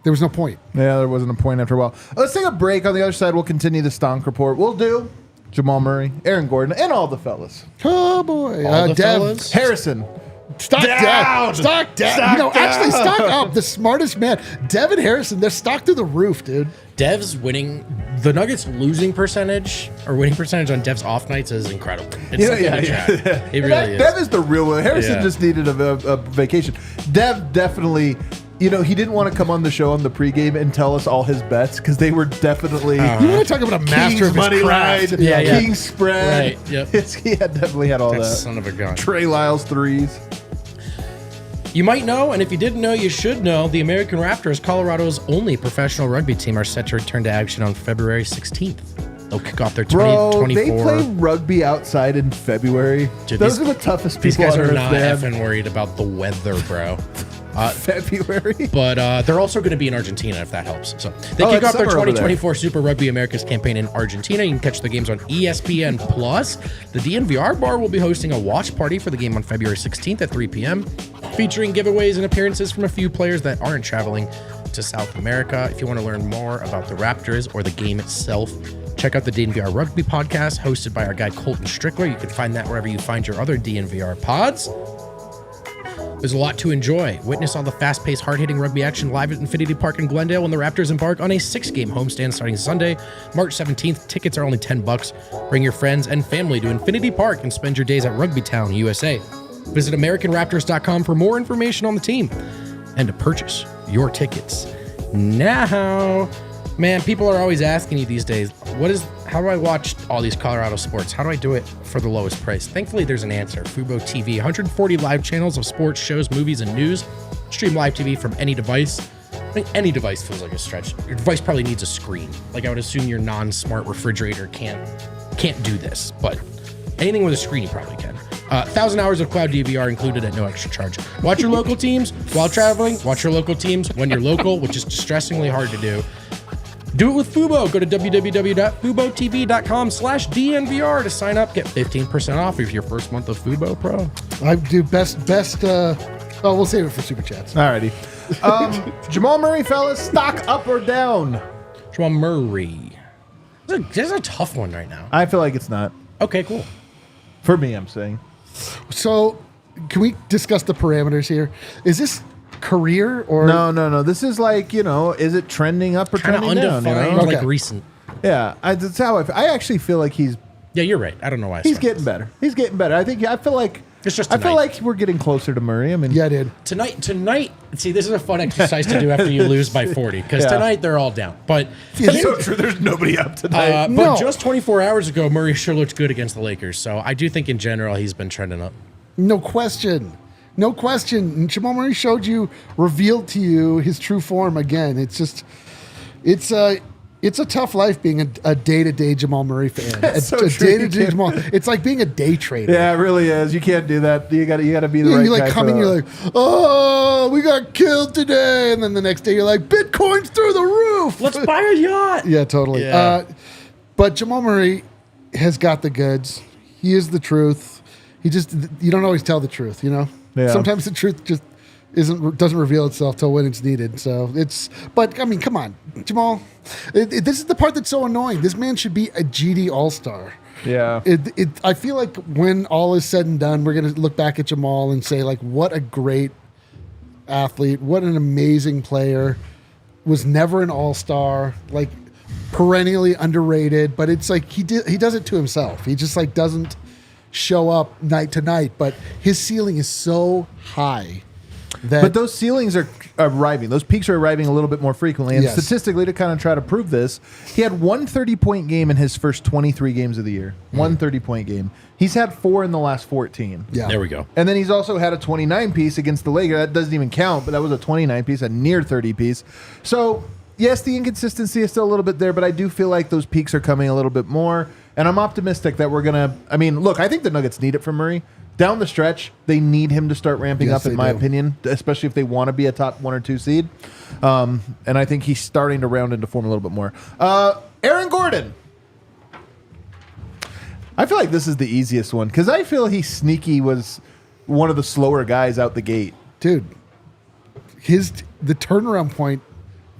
There was no point. Yeah, there wasn't a point after a while. Let's take a break. On the other side, we'll continue the stonk report. We'll do Jamal Murray, Aaron Gordon, and all the fellas. Oh boy, All the Dev. fellas? Harrison, Stock down. Stock down. Actually, stock up. The smartest man, Devin Harrison. They're stock through the roof, dude. Dev's winning. The Nuggets' losing percentage or winning percentage on Dev's off nights is incredible. It's something to track. It really is. Dev is the real one. Harrison just needed a vacation. Dev definitely. He didn't want to come on the show on the pregame and tell us all his bets because they were definitely. You want to talk about a master King's of his money craft. line, Yeah. King's spread. Right, yep. He definitely had all that. Son of a gun. Trey Lyles threes. You might know, and if you didn't know, you should know, the American Raptors, Colorado's only professional rugby team, are set to return to action on February 16th. They'll kick off their 2024. They play rugby outside in February. Dude, Those are the toughest These people guys on are earth, not man. effing worried about the weather, bro. February. But they're also going to be in Argentina, if that helps. So they kick it's off their summer over there. 2024 Super Rugby Americas campaign in Argentina. You can catch the games on ESPN+. The DNVR Bar will be hosting a watch party for the game on February 16th at 3 p.m., featuring giveaways and appearances from a few players that aren't traveling to South America. If you want to learn more about the Raptors or the game itself, check out the DNVR Rugby Podcast, hosted by our guy Colton Strickler. You can find that wherever you find your other DNVR pods. There's a lot to enjoy. Witness all the fast-paced, hard-hitting rugby action live at Infinity Park in Glendale when the Raptors embark on a 6-game homestand starting Sunday, March 17th. Tickets are only $10. Bring your friends and family to Infinity Park and spend your days at Rugbytown, USA. Visit AmericanRaptors.com for more information on the team and to purchase your tickets now. Man, people are always asking you these days, how do I watch all these Colorado sports? How do I do it for the lowest price? Thankfully, there's an answer. Fubo TV, 140 live channels of sports, shows, movies, and news. Stream live TV from any device. I think any device feels like a stretch. Your device probably needs a screen. Like I would assume your non-smart refrigerator can't do this, but anything with a screen you probably can. 1,000 hours of cloud DVR included at no extra charge. Watch your local teams while traveling. Watch your local teams when you're local, which is distressingly hard to do. Do it with Fubo. Go to www.fubotv.com/DNVR to sign up. Get 15% off of your first month of Fubo Pro. I do best. We'll save it for Super Chats. Alrighty. Jamal Murray, fellas, stock up or down? Jamal Murray. This is a tough one right now. I feel like it's not. Okay, cool. For me, I'm saying. So, can we discuss the parameters here? Is this career or No. This is like, is it trending up or Kind of trending down? undefined, Okay. like recent. Yeah, that's how I actually feel like he's Yeah, you're right. I don't know why. he's getting better. He's getting better. I feel like It's just I feel tonight. like we're getting closer to Murray. I mean, Yeah, dude. Tonight. See, this is a fun exercise to do after you lose by 40, because Yeah. tonight they're all down. But it's so true. There's nobody up tonight. No. but just 24 hours ago, Murray sure looked good against the Lakers. So I do think in general he's been trending up. No question. No question. Jamal Murray revealed to you his true form again. It's just, it's a tough life being a day-to-day Jamal Murray fan. That's so a true. day-to-day You Jamal. It's like being a day trader. Yeah, it really is. You can't do that. You got to be the right You like guy come for in, that. you're like, oh, we got killed today, and then the next day you're like, Bitcoin's through the roof. Let's buy a yacht. Yeah, totally. Yeah. But Jamal Murray has got the goods. He is the truth. You don't always tell the truth, Yeah. Sometimes the truth just doesn't reveal itself till when it's needed. But I mean, come on, Jamal. This is the part that's so annoying. This man should be a GD All-Star. Yeah. I feel like when all is said and done, we're going to look back at Jamal and say, like, what a great athlete, what an amazing player, was never an All-Star, like perennially underrated, but it's like he does it to himself. He just like doesn't show up night to night, but his ceiling is so high that But those ceilings are arriving. Those peaks are arriving a little bit more frequently. And Yes. statistically, to kind of try to prove this, he had one 30-point game in his first 23 games of the year. One 30-point game. He's had 4 in the last 14. yeah. There we go. And then he's also had a 29-piece against the Lakers. That doesn't even count, but that was a 29-piece, a near 30-piece. So, yes, the inconsistency is still a little bit there, but I do feel like those peaks are coming a little bit more. And I'm optimistic that we're going to... I mean, look, I think the Nuggets need it from Murray. Down the stretch, they need him to start ramping Yes, up, in they my do. opinion, especially if they want to be a top 1 or 2 seed. And I think he's starting to round into form a little bit more. Aaron Gordon. I feel like this is the easiest one because I feel he sneaky was one of the slower guys out the gate. Dude, the turnaround point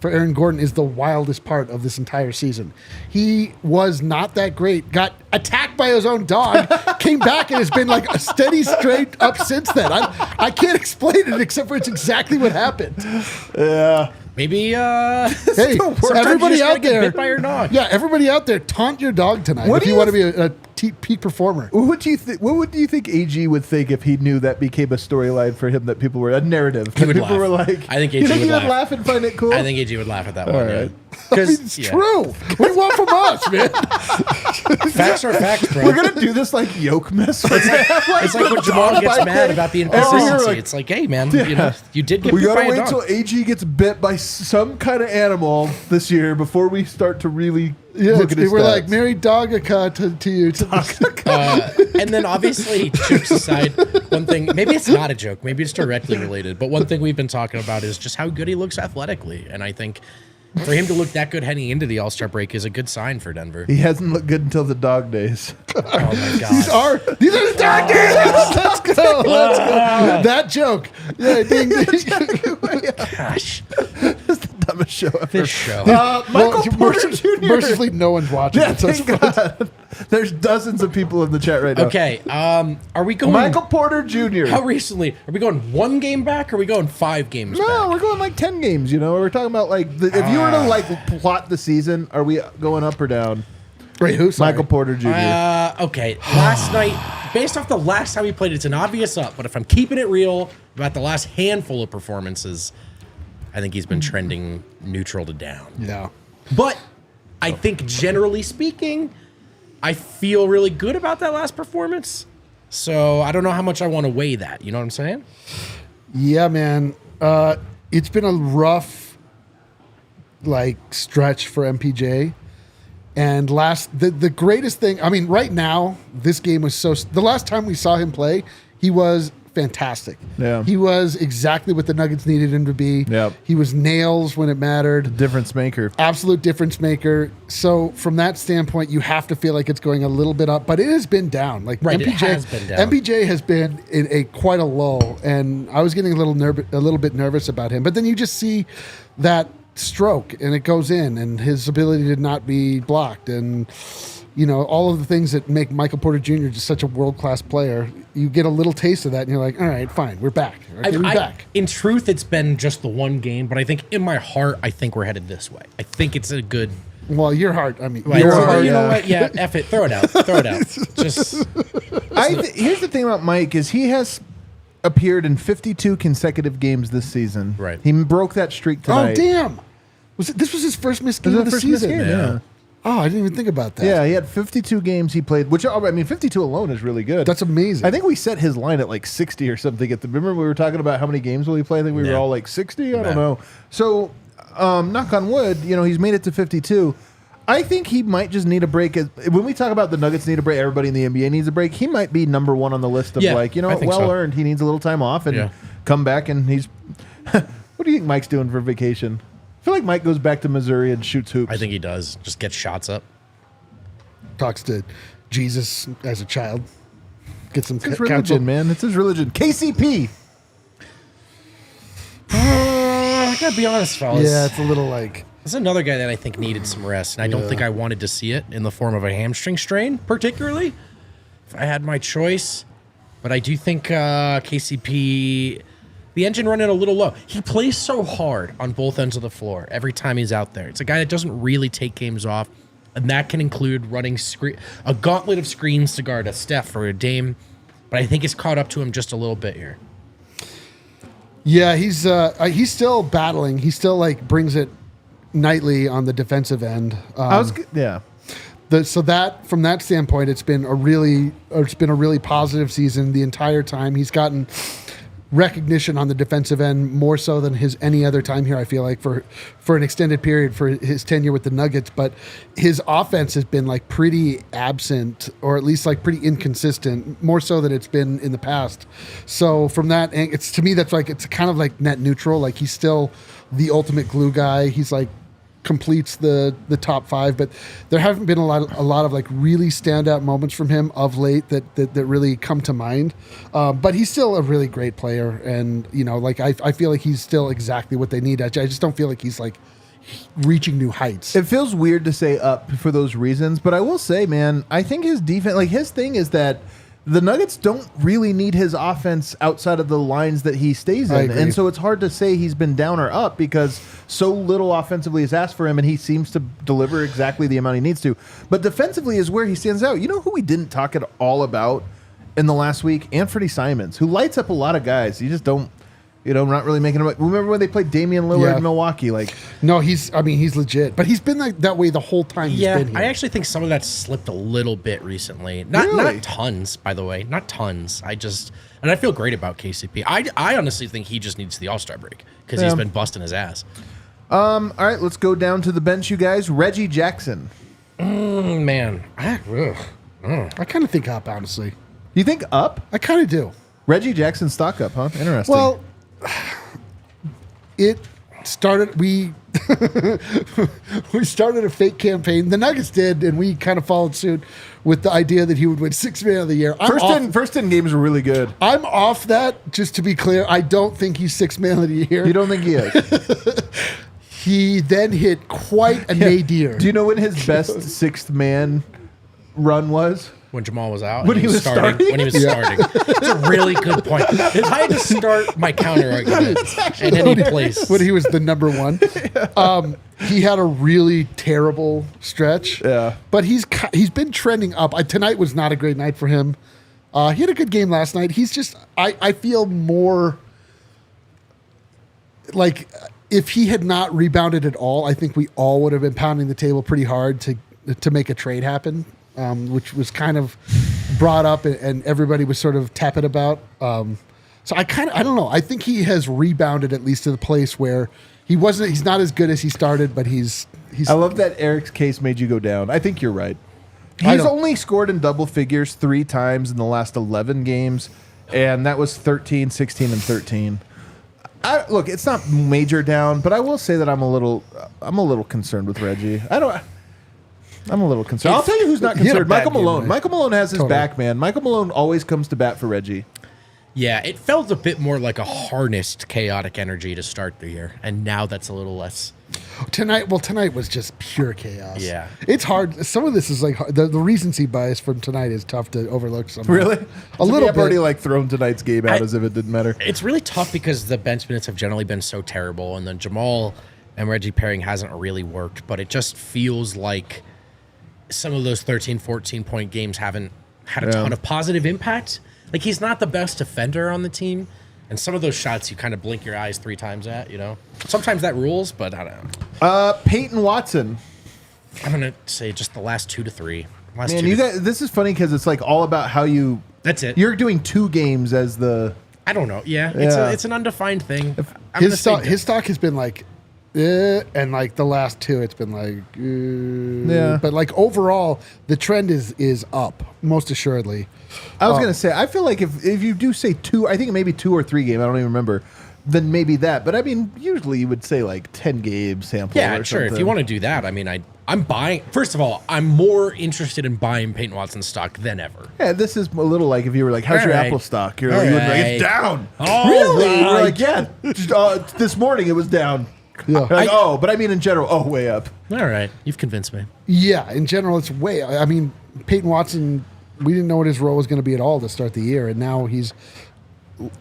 for Aaron Gordon is the wildest part of this entire season. He was not that great, got attacked by his own dog, came back and has been like a steady straight up since then. I can't explain it except for it's exactly what happened. Yeah. Maybe Hey, so everybody out there, bit by your dog. yeah, everybody out there, taunt your dog tonight What if do you you want to be a peak performer. What would you think AG would think if he knew that became a storyline for him, that people were a narrative? He would people laugh. were like, I think you AG think would he would laugh. laugh and find it cool? I think AG would laugh at that one. All Yeah. right. I mean, it's true. What do you want from us, man? Facts are facts, bro. We're gonna do this like yoke mess. It's like when Jamal gets mad about the inconsistency. It's like, hey, man, you did get We bit by gotta a wait dog. till AG gets bit by some kind of animal this year before we start to really look at his we're stats. like married dogaka to you. And then obviously, jokes aside, one thing, maybe it's not a joke, maybe it's directly related, but one thing we've been talking about is just how good he looks athletically. And I think for him to look that good heading into the All-Star break is a good sign for Denver. He hasn't looked good until the dog days. Oh my God. These are the dog days. Let's go. Let's go. That joke. Yeah, ding, ding. Gosh, It's the dumbest show ever. this show. Michael Porter Jr. Mercifully, no one's watching Yeah, it. So it's thank God. There's dozens of people in the chat right now. Okay, are we going... Michael Porter Jr. How recently? Are we going 1 game back or are we going 5 games No, back? we're going like 10 games, you know. We're talking about like, if you were to like plot the season, are we going up or down? Wait, who? Sorry. Michael Porter Jr. Okay, last night, based off the last time we played, it's an obvious up, but if I'm keeping it real about the last handful of performances, I think he's been trending neutral to down. Yeah. But I think generally speaking, I feel really good about that last performance. So I don't know how much I want to weigh that. You know what I'm saying? Yeah, man. It's been a rough stretch for MPJ. And the greatest thing, I mean, right now, this game was the last time we saw him play, he was fantastic. Yeah. He was exactly what the Nuggets needed him to be. Yep. He was nails when it mattered. Difference maker. Absolute difference maker. So from that standpoint, you have to feel like it's going a little bit up, but it has been down. Like Right, MPJ, it has been down. MPJ has been in quite a lull, and I was getting a little bit nervous about him. But then you just see that stroke, and it goes in, and his ability to not be blocked, and all of the things that make Michael Porter Jr. just such a world-class player. You get a little taste of that, and you're like, all right, fine, we're back. Okay, we're back. In truth, it's been just the 1 game, but I think in my heart, I think we're headed this way. I think it's a good... Well, your heart, I mean, Right, your so, heart. you know what? Yeah, F it. Throw it out. Throw it out. Just... Here's the thing about Mike is he has appeared in 52 consecutive games this season. Right. He broke that streak tonight. Oh, damn. This was his first missed game of the season? Yeah. Oh, I didn't even think about that. Yeah, he had 52 games he played, which, I mean, 52 alone is really good. That's amazing. I think we set his line at like 60 or something. Remember we were talking about how many games will he play? I think we were Yeah. all like 60? I Yeah. don't know. So, knock on wood, he's made it to 52. I think he might just need a break. When we talk about the Nuggets need a break, everybody in the NBA needs a break. He might be number 1 on the list of I think well so. earned. He needs a little time off and come back, and he's... What do you think Mike's doing for vacation? I feel like Mike goes back to Missouri and shoots hoops. I think he does. Just get shots up. Talks to Jesus as a child. Get some It's his counsel. religion, man. It's his religion. KCP. I gotta be honest, fellas. Yeah, it's a little like... This is another guy that I think needed some rest, and I don't think I wanted to see it in the form of a hamstring strain, particularly, if I had my choice. But I do think KCP, the engine running a little low. He plays so hard on both ends of the floor every time he's out there. It's a guy that doesn't really take games off, and that can include running a gauntlet of screens to guard a Steph or a Dame. But I think it's caught up to him just a little bit here. Yeah, he's still battling. He still brings it nightly on the defensive end. Yeah. So that from that standpoint, it's been a really positive season the entire time. He's gotten recognition on the defensive end more so than any other time here. I feel like for an extended period for his tenure with the Nuggets, but his offense has been pretty absent, or at least pretty inconsistent, more so than it's been in the past. So from that, it's to me that's it's kind of net neutral. He's still the ultimate glue guy. He's completes the top 5, but there haven't been a lot of really standout moments from him of late that really come to mind. But he's still a really great player, and I feel like he's still exactly what they need. I just don't feel like he's reaching new heights. It feels weird to say up for those reasons, but I will say, man, I think his defense, like his thing is that the Nuggets don't really need his offense outside of the lines that he stays in. And so it's hard to say he's been down or up because so little offensively is asked for him, and he seems to deliver exactly the amount he needs to. But defensively is where he stands out. You know who we didn't talk at all about in the last week? Anthony Simons, who lights up a lot of guys. You just don't, not really making him. Remember when they played Damian Lillard in Milwaukee? No, he's legit, but he's been like that way the whole time he's been here. I actually think some of that slipped a little bit recently. Not tons, by the way, not tons. And I feel great about KCP. I honestly think he just needs the All-Star break because he's been busting his ass. All right, let's go down to the bench, you guys. Reggie Jackson. Man, I kind of think up, honestly. You think up? I kind of do. Reggie Jackson stock up, huh? Interesting. Well, it started. We started a fake campaign. The Nuggets did, and we kind of followed suit with the idea that he would win Sixth Man of the Year. First 10 games were really good. I'm off that. Just to be clear, I don't think he's Sixth Man of the Year. You don't think he is? He then hit quite a nadir. Do you know when his best sixth man run was? When Jamal was out. When he was starting? When he was starting. It's a really good point. If I had to start my counter argument in any place. When he was the number one. He had a really terrible stretch. Yeah. But he's been trending up. Tonight was not a great night for him. He had a good game last night. He's just, I feel more like if he had not rebounded at all, I think we all would have been pounding the table pretty hard to make a trade happen. Which was kind of brought up and everybody was sort of tepid about. So I don't know. I think he has rebounded at least to the place where he's not as good as he started, but he's. I love that Eric's case made you go down. I think you're right. He's only scored in double figures 3 times in the last 11 games, and that was 13, 16, and 13. Look, it's not major down, but I will say that I'm a little concerned with Reggie. I'm a little concerned. I'll tell you who's not concerned. Michael Malone. Right? Michael Malone has his back, man. Michael Malone always comes to bat for Reggie. Yeah, it felt a bit more like a harnessed chaotic energy to start the year, and now that's a little less. Tonight was just pure chaos. Yeah. It's hard. Some of this is like the recency bias from tonight is tough to overlook. Somehow. Really? A little bit. I've already thrown tonight's game out as if it didn't matter. It's really tough because the bench minutes have generally been so terrible, and the Jamal and Reggie pairing hasn't really worked, but it just feels like some of those 13, 14-point games haven't had a ton of positive impact. Like, he's not the best defender on the team, and some of those shots you kind of blink your eyes 3 times at, Sometimes that rules, but I don't know. Peyton Watson. I'm going to say just the last 2 to 3. Man, you guys, this is funny because it's like all about how you... That's it. You're doing 2 games as the... I don't know. Yeah. It's an undefined thing. His stock has been like... and like the last 2, it's been like, but like overall, the trend is up, most assuredly. I was gonna say, I feel like if you do say 2, I think maybe 2 or 3 game, I don't even remember, then maybe that. But I mean, usually you would say like 10 game sample. Yeah, or sure. something. If you want to do that, I mean, I'm buying. First of all, I'm more interested in buying Peyton Watson stock than ever. Yeah, this is a little like if you were like, "How's your Apple stock?" You're like, "It's down." Oh, really? You're like, "Yeah, this morning it was down." Yeah. Like, but I mean in general, way up. All right, you've convinced me. Yeah, in general, it's way. I mean, Peyton Watson, we didn't know what his role was going to be at all to start the year, and now he's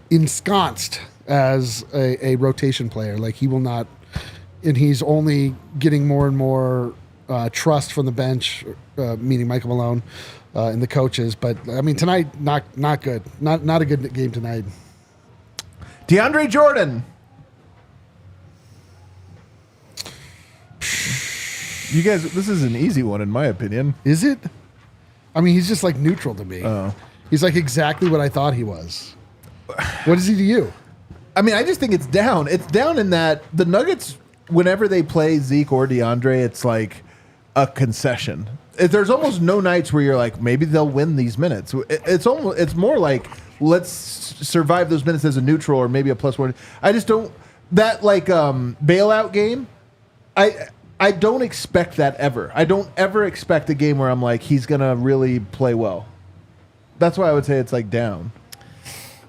ensconced as a rotation player. Like, he will not, and he's only getting more and more trust from the bench, meaning Michael Malone and the coaches. But I mean, tonight, not good. Not a good game tonight. DeAndre Jordan. You guys, this is an easy one in my opinion. Is it? I mean, he's just like neutral to me. Oh. He's like exactly what I thought he was. What is he to you? I mean, I just think it's down. It's down in that the Nuggets, whenever they play Zeke or DeAndre, it's like a concession. There's almost no nights where you're like, maybe they'll win these minutes. It's more like, let's survive those minutes as a neutral or maybe a +1. I just don't, that like bailout game, I don't expect that ever. I don't ever expect a game where I'm like, he's going to really play well. That's why I would say it's like down.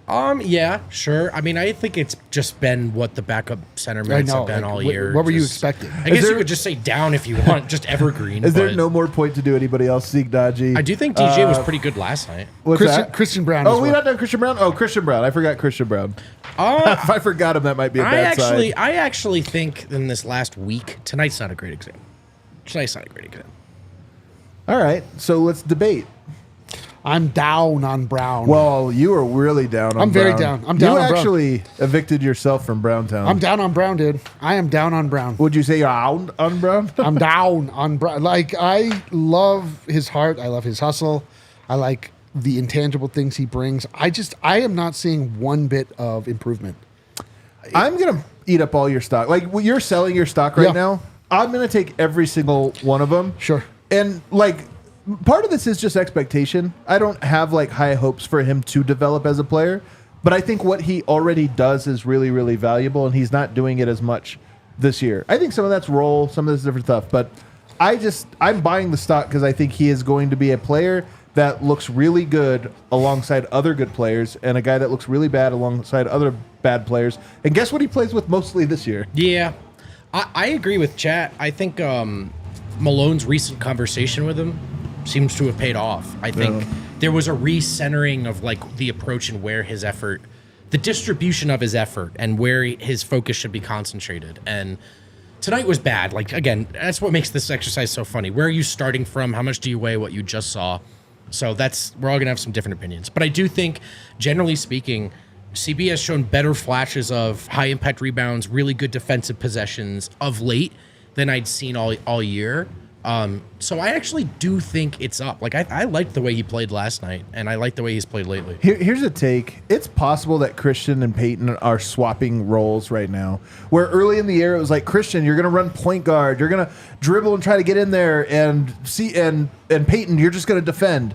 Yeah, sure. I mean, I think it's just been what the backup center minutes have been all year. What were you expecting? I guess you could just say down if you want, just evergreen. Is there no more point to do anybody else? Zeke, Dodgy. I do think DJ was pretty good last night. What's that? Christian Brown. Oh, we not done Christian Brown? Oh, Christian Brown. I forgot Christian Brown. If I forgot him, that might be a bad sign. I actually think in this last week, tonight's not a great example. Tonight's not a great example. All right, so let's debate. I'm down on Brown. Well, you are really down on Brown. I'm very down. I'm down on Brown. You actually evicted yourself from Browntown. I'm down on Brown, dude. I am down on Brown. Would you say you're out on Brown? I'm down on Brown. Like, I love his heart. I love his hustle. I like the intangible things he brings. I am not seeing one bit of improvement. I'm going to eat up all your stock. Like, you're selling your stock right now. I'm going to take every single one of them. Sure. And, like, part of this is just expectation. I don't have, like, high hopes for him to develop as a player. But I think what he already does is really, really valuable, and he's not doing it as much this year. I think some of that's role, some of this different stuff. But I'm buying the stock because I think he is going to be a player that looks really good alongside other good players and a guy that looks really bad alongside other bad players. And guess what he plays with mostly this year? Yeah. I agree with Chat. I think Malone's recent conversation with him seems to have paid off. I think there was a recentering of like the approach and where his effort, the distribution of his effort and where his focus should be concentrated. And tonight was bad. Like, again, that's what makes this exercise so funny. Where are you starting from? How much do you weigh what you just saw? So we're all going to have some different opinions. But I do think, generally speaking, CB has shown better flashes of high impact rebounds, really good defensive possessions of late than I'd seen all year. So I actually do think it's up. Like, I liked the way he played last night, and I like the way he's played lately. Here's a take. It's possible that Christian and Peyton are swapping roles right now. Where early in the year it was like, Christian, you're going to run point guard, you're going to dribble and try to get in there, and Peyton, you're just going to defend.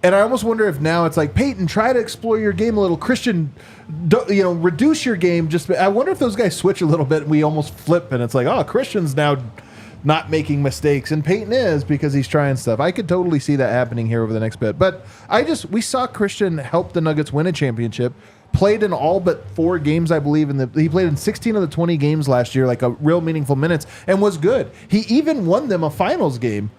And I almost wonder if now it's like, Peyton, try to explore your game a little. Christian, reduce your game. I wonder if those guys switch a little bit and we almost flip, and it's like, oh, Christian's now not making mistakes, and Peyton is because he's trying stuff. I could totally see that happening here over the next bit. But we saw Christian help the Nuggets win a championship. Played in all but 4 games, I believe. He played in 16 of the 20 games last year, like a real meaningful minutes, and was good. He even won them a finals game.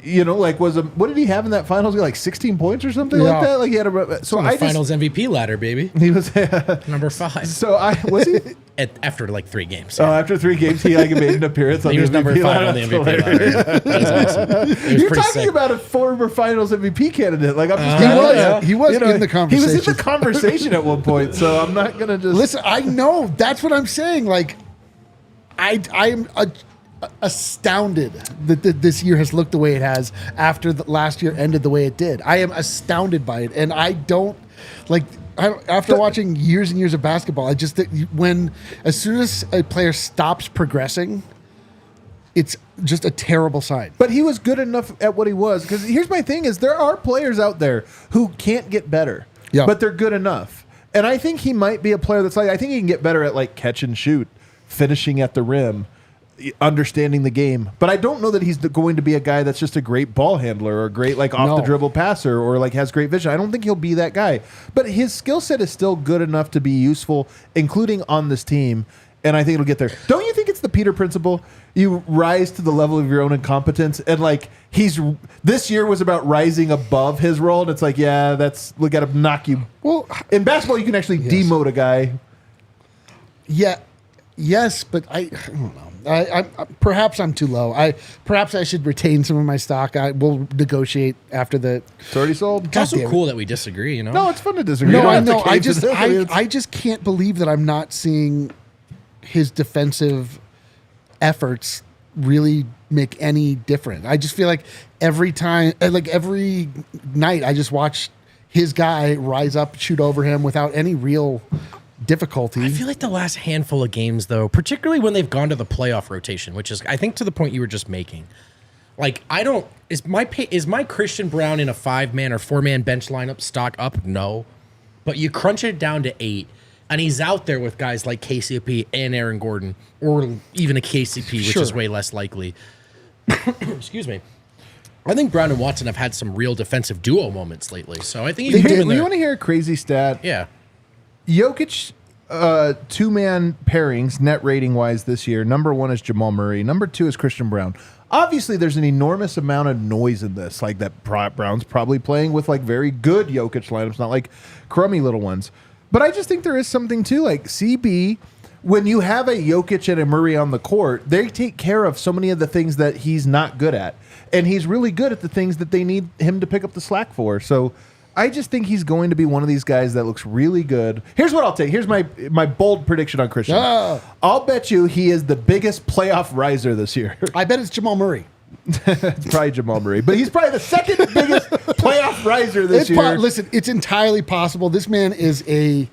What did he have in that finals game? Like 16 points or something like that? Like he had finals MVP ladder, baby. He was number 5. So was he? After like 3 games. Oh, after 3 games, he made an appearance on the MVP ladder. He was number 5 on the MVP ladder. That was awesome. You're talking sick. About a former finals MVP candidate. Like I'm just he was in the conversation. He was in the conversation at one point, so I'm not going to just... Listen, I know. That's what I'm saying. Like, I am astounded that this year has looked the way it has after the last year ended the way it did. I am astounded by it, and I don't like. After watching years and years of basketball, I just as soon as a player stops progressing, it's just a terrible sign. But he was good enough at what he was. Because here's my thing: is there are players out there who can't get better, but they're good enough. And I think he might be a player that's like, I think he can get better at like catch and shoot, finishing at the rim, understanding the game. But I don't know that he's going to be a guy that's just a great ball handler or a great like off the dribble passer or like has great vision. I don't think he'll be that guy. But his skill set is still good enough to be useful, including on this team. And I think it'll get there. Don't you think it's the Peter principle? You rise to the level of your own incompetence. And like this year was about rising above his role. And it's like, we got to knock you. Well, in basketball, you can actually demote a guy. Yeah. Yes, but I don't know. I perhaps I'm too low. Perhaps I should retain some of my stock. I will negotiate after the. It's already sold. It's also cool that we disagree. No, it's fun to disagree. No, I know. I just can't believe that I'm not seeing his defensive efforts really make any difference. I just feel like every night, I just watch his guy rise up, shoot over him without any real difficulty. I feel like the last handful of games, though, particularly when they've gone to the playoff rotation, which is, I think, to the point you were just making. Like, is my Christian Brown in a 5-man or 4-man bench lineup stock up? No, but you crunch it down to 8, and he's out there with guys like KCP and Aaron Gordon, or even a KCP, which is way less likely. Excuse me. I think Brown and Watson have had some real defensive duo moments lately, so I think you want to hear a crazy stat? Yeah. Jokic two-man pairings net rating wise this year. Number 1 is Jamal Murray. Number 2 is Christian Brown. Obviously, there's an enormous amount of noise in this, like that Brown's probably playing with like very good Jokic lineups, not like crummy little ones. But I just think there is something to like CB. When you have a Jokic and a Murray on the court, they take care of so many of the things that he's not good at. And he's really good at the things that they need him to pick up the slack for. So I just think he's going to be one of these guys that looks really good. Here's what I'll take. Here's my bold prediction on Christian. I'll bet you he is the biggest playoff riser this year. I bet it's Jamal Murray. It's probably Jamal Murray. But he's probably the second biggest playoff riser this year. Listen, it's entirely possible. This man is a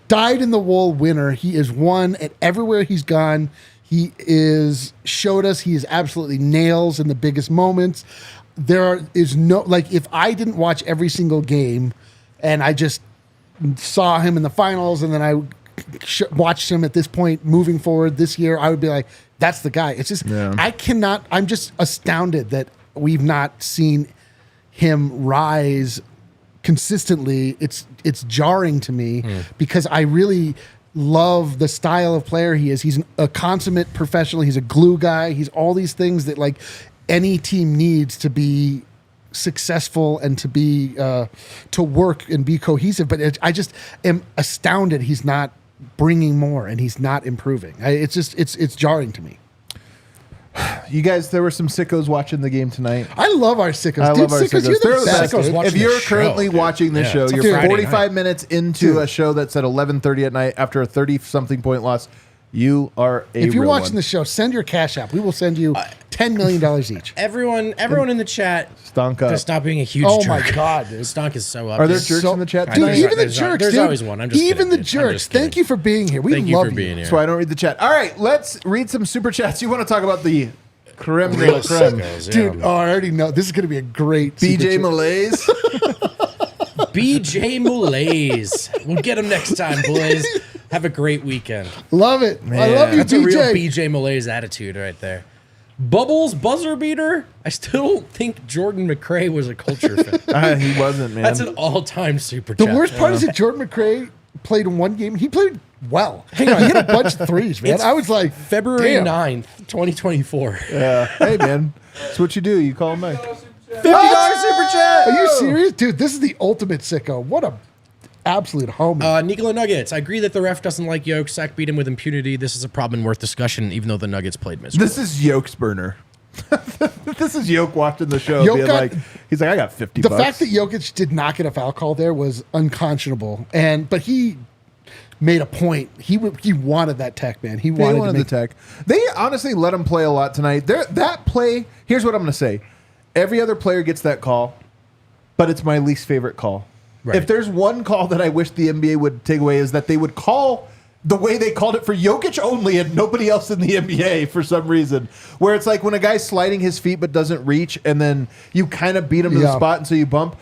dyed-in-the-wool winner. He is won at everywhere he's gone. He is showed us he is absolutely nails in the biggest moments. There is no, like, if I didn't watch every single game and I just saw him in the finals and then I watched him at this point moving forward this year, I would be like, that's the guy. It's just, I'm just astounded that we've not seen him rise consistently. It's jarring to me because I really love the style of player he is. He's a consummate professional. He's a glue guy. He's all these things that like any team needs to be successful and to be to work and be cohesive. But I just am astounded he's not bringing more and he's not improving. It's jarring to me. You guys, there were some sickos watching the game tonight. I love our sickos. I love our sickos. sickos. You're the best. If you're currently watching this show, you're 45 minutes into a show that's at 11:30 at night after a 30-something point loss. You are a If you're real watching one. the show, send your Cash App. We will send you $10 million each. Everyone in the chat, Stonk up. to stop being a huge Oh jerk. my God, dude. Stonk is so up. Are there He's jerks so- in the chat? Dude, tonight? even the jerks. There's dude. always one. I'm just even kidding, the dude. I'm jerks. just kidding. Thank you for being here. We Thank you love for being here. That's why I don't read the chat. All right, let's read some super chats. You want to talk about the creme de Real la creme? sickos, Dude, yeah. oh, I already know. This is going to be a great super BJ chat. Malaise. BJ Malaise. We'll get him next time, boys. Have a great weekend. Love it. I love you, That's BJ. a real BJ Malaise attitude right there. Bubbles buzzer beater. I still think Jordan McRae was a culture fit. He wasn't, man. That's an all-time super The chat. worst part is that Jordan McRae played in one game. He played well. Hang on, he hit a bunch of threes, man. It's I was like, February damn. 9th, 2024. Hey, man. That's what you do. You call him back. $50 super chat. Are you serious? Dude, this is the ultimate sicko. What a absolute homie. Nikola Nuggets. I agree that the ref doesn't like Jokic. Sack beat him with impunity. This is a problem worth discussion, even though the Nuggets played miserably. This is Yoke's burner. This is Yoke watching the show, Yoke being got- like, he's like, I got 50 the bucks. fact that Jokic did not get a foul call there was unconscionable. But he made a point. He wanted that tech, man. He They wanted, wanted to make the tech. They honestly let him play a lot tonight. That play, here's what I'm going to say. Every other player gets that call, but it's my least favorite call. Right. If there's one call that I wish the NBA would take away is that they would call the way they called it for Jokic only and nobody else in the NBA for some reason. Where it's like when a guy's sliding his feet but doesn't reach and then you kind of beat him to the spot and so you bump.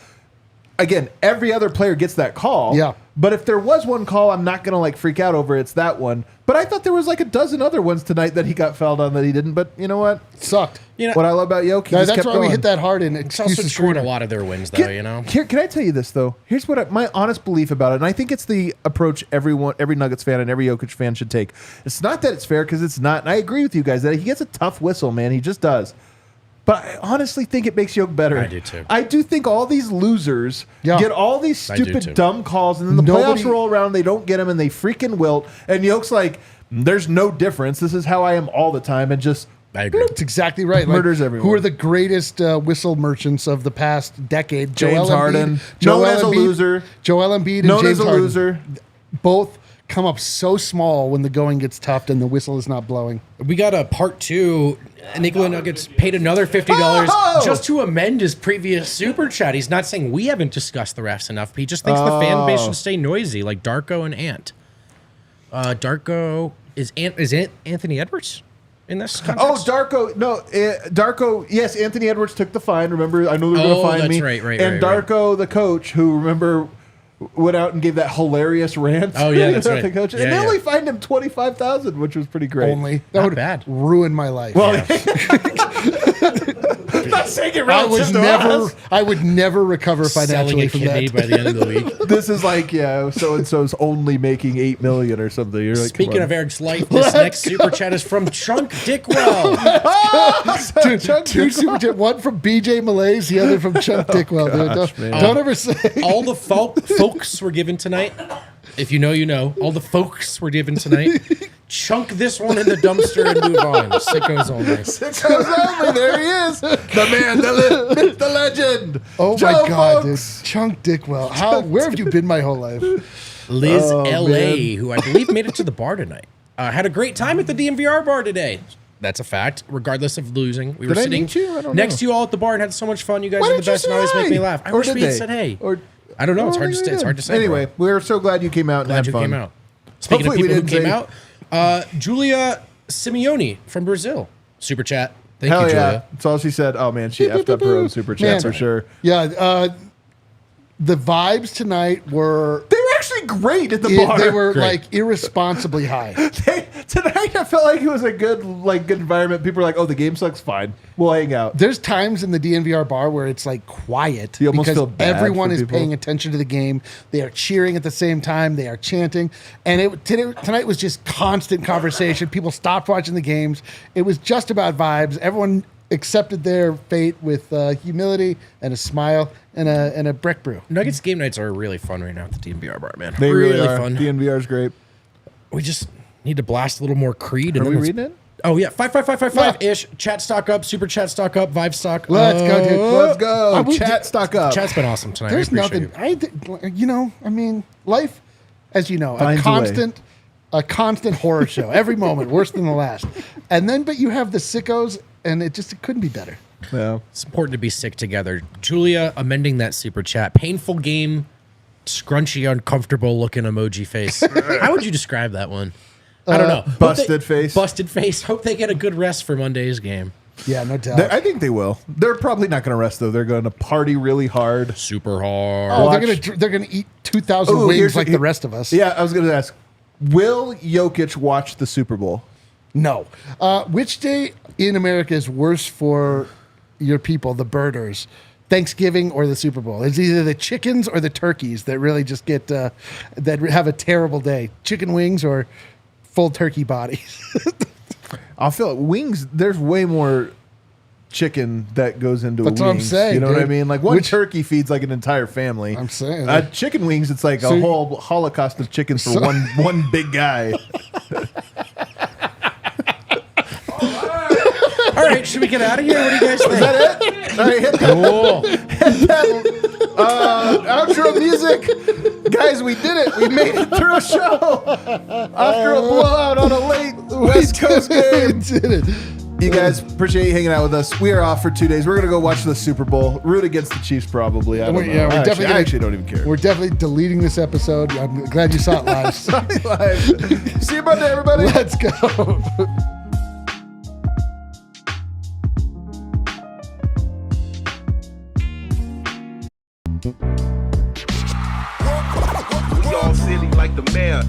Again, every other player gets that call. Yeah. But if there was one call, I'm not going to like freak out over it's that one. But I thought there was like a dozen other ones tonight that he got fouled on that he didn't. But you know what? sucked. You know, What I love about Jokic, he Guys, just that's kept why going. we hit that hard in it's also excuses screwed a corner. lot of their wins, though, you know? Here, can I tell you this though? Here's what my honest belief about it, and I think it's the approach every Nuggets fan and every Jokic fan should take. It's not that it's fair because it's not, and I agree with you guys that he gets a tough whistle, man. He just does. But I honestly think it makes Jokic better. I do too. I do think all these losers get all these I do stupid too. dumb calls, and then the Nobody- playoffs roll around, they don't get them, and they freaking wilt. And Jokic's like, "There's no difference. This is how I am all the time," and just I agree. That's exactly right. Murders everyone. Who are the greatest whistle merchants of the past decade? James Harden, Joel known as a Embiid- loser. Joel Embiid and known James as a Harden. loser. Both come up so small when the going gets tough and the whistle is not blowing. We got a part 2. Nikola Nuggets paid another $50 just to amend his previous super chat. He's not saying we haven't discussed the refs enough. He just thinks the fan base should stay noisy, like Darko and Ant. Darko is Anthony Edwards in this context? Oh, Darko. No, Darko. Yes, Anthony Edwards took the fine. Remember, I know they're going to fine that's me. right, and Darko, the coach, who remember went out and gave that hilarious rant. Oh, yeah, that's about right. the coach. Yeah, and they yeah. only fined him $25,000, which was pretty great. Only that Not would bad. ruin my life. Well, not saying it I relative would to us. I would never recover Selling financially a from kidney that. by the end of the week. This is like, yeah, so and so's only making $8 million or something. You're like, Speaking of Eric's life, this next super chat is from Chunk Dickwell. Two super chat, one from BJ Malays, the other from Chuck Dickwell. Dude. Don't ever say. All the folks were given tonight. If you know, you know. All the folks were given tonight. Chunk this one in the dumpster and move on. Sickos only. Sickos only. There he is. The man, the myth, the legend. Oh Joe my God, Folks. dude. Chunk Dickwell. Where have you been my whole life? Liz Oh, L.A., man. who I believe made it to the bar tonight. Had a great time at the DNVR bar today. That's a fact, regardless of losing. We were Did I sitting meet you? I don't next know. to you all at the bar and had so much fun. You guys Why are the didn't you best and say always make hi? me laugh. I Or wish did we had they? said hey. Or- I don't know. It's I hard to don't say. It's hard to say. Anyway, we're so glad you came out and glad had you fun. came out. Speaking Hopefully of we people who didn't came out, Julia Simeone from Brazil. Super chat. Thank Hell you, yeah. Julia. That's all she said. Oh, man, she effed up her own super chat Man. for sure. Yeah, the vibes tonight were They were actually great at the bar. they were Great. like irresponsibly high. Tonight, I felt like it was a good environment. People were like, "Oh, the game sucks. Fine, we'll hang out." There's times in the DNVR bar where it's like quiet You almost because feel bad everyone for is people. paying attention to the game. They are cheering at the same time. They are chanting, and tonight was just constant conversation. People stopped watching the games. It was just about vibes. Everyone accepted their fate with humility and a smile and a brick brew. Nuggets game nights are really fun right now at the DNVR bar, man. They really are. fun. DNVR is great. We just need to blast a little more Creed. Are And we then let's- reading it? Oh yeah, 5 ish. Chat stock up, super chat stock up, vibe stock. Let's go, dude. Let's go. we Chat did- stock up. Chat's been awesome tonight. There's we appreciate nothing. I mean, life, as you know, Finds a constant horror show. Every moment worse than the last. And then, but you have the sickos, and it couldn't be better. Yeah. It's important to be sick together. Julia amending that super chat. Painful game, scrunchy, uncomfortable looking emoji face. How would you describe that one? I don't know. Hope busted face. Busted face. Hope they get a good rest for Monday's game. Yeah, no doubt. I think they will. They're probably not going to rest though. They're going to party really hard. Super hard. Oh, Watch- they're gonna eat 2,000 Ooh, wings here's- like the rest of us. Yeah, I was going to ask, will Jokic watch the Super Bowl? No. Which day in America is worse for your people, the birders? Thanksgiving or the Super Bowl? It's either the chickens or the turkeys that really just get that have a terrible day. Chicken wings or full turkey bodies. I feel like wings. There's way more chicken that goes into That's wings. what I'm saying, You know what I dude. mean? Like one Which- turkey feeds like an entire family. I'm saying. Chicken wings. It's like So- a whole holocaust of chickens for one big guy. All right, should we get out of here? What do you guys think? Is that it? All right, hit that, outro music. Guys, we did it. We made it through a show. After a blowout on a late West Coast game. We did it. You guys, appreciate you hanging out with us. We are off for 2 days. We're going to go watch the Super Bowl. Root against the Chiefs, probably. I don't know. Yeah, we're definitely I gonna- actually don't even care. We're definitely deleting this episode. I'm glad you saw it live. Live. See you Monday, everybody. Let's go. We all silly like the mayor.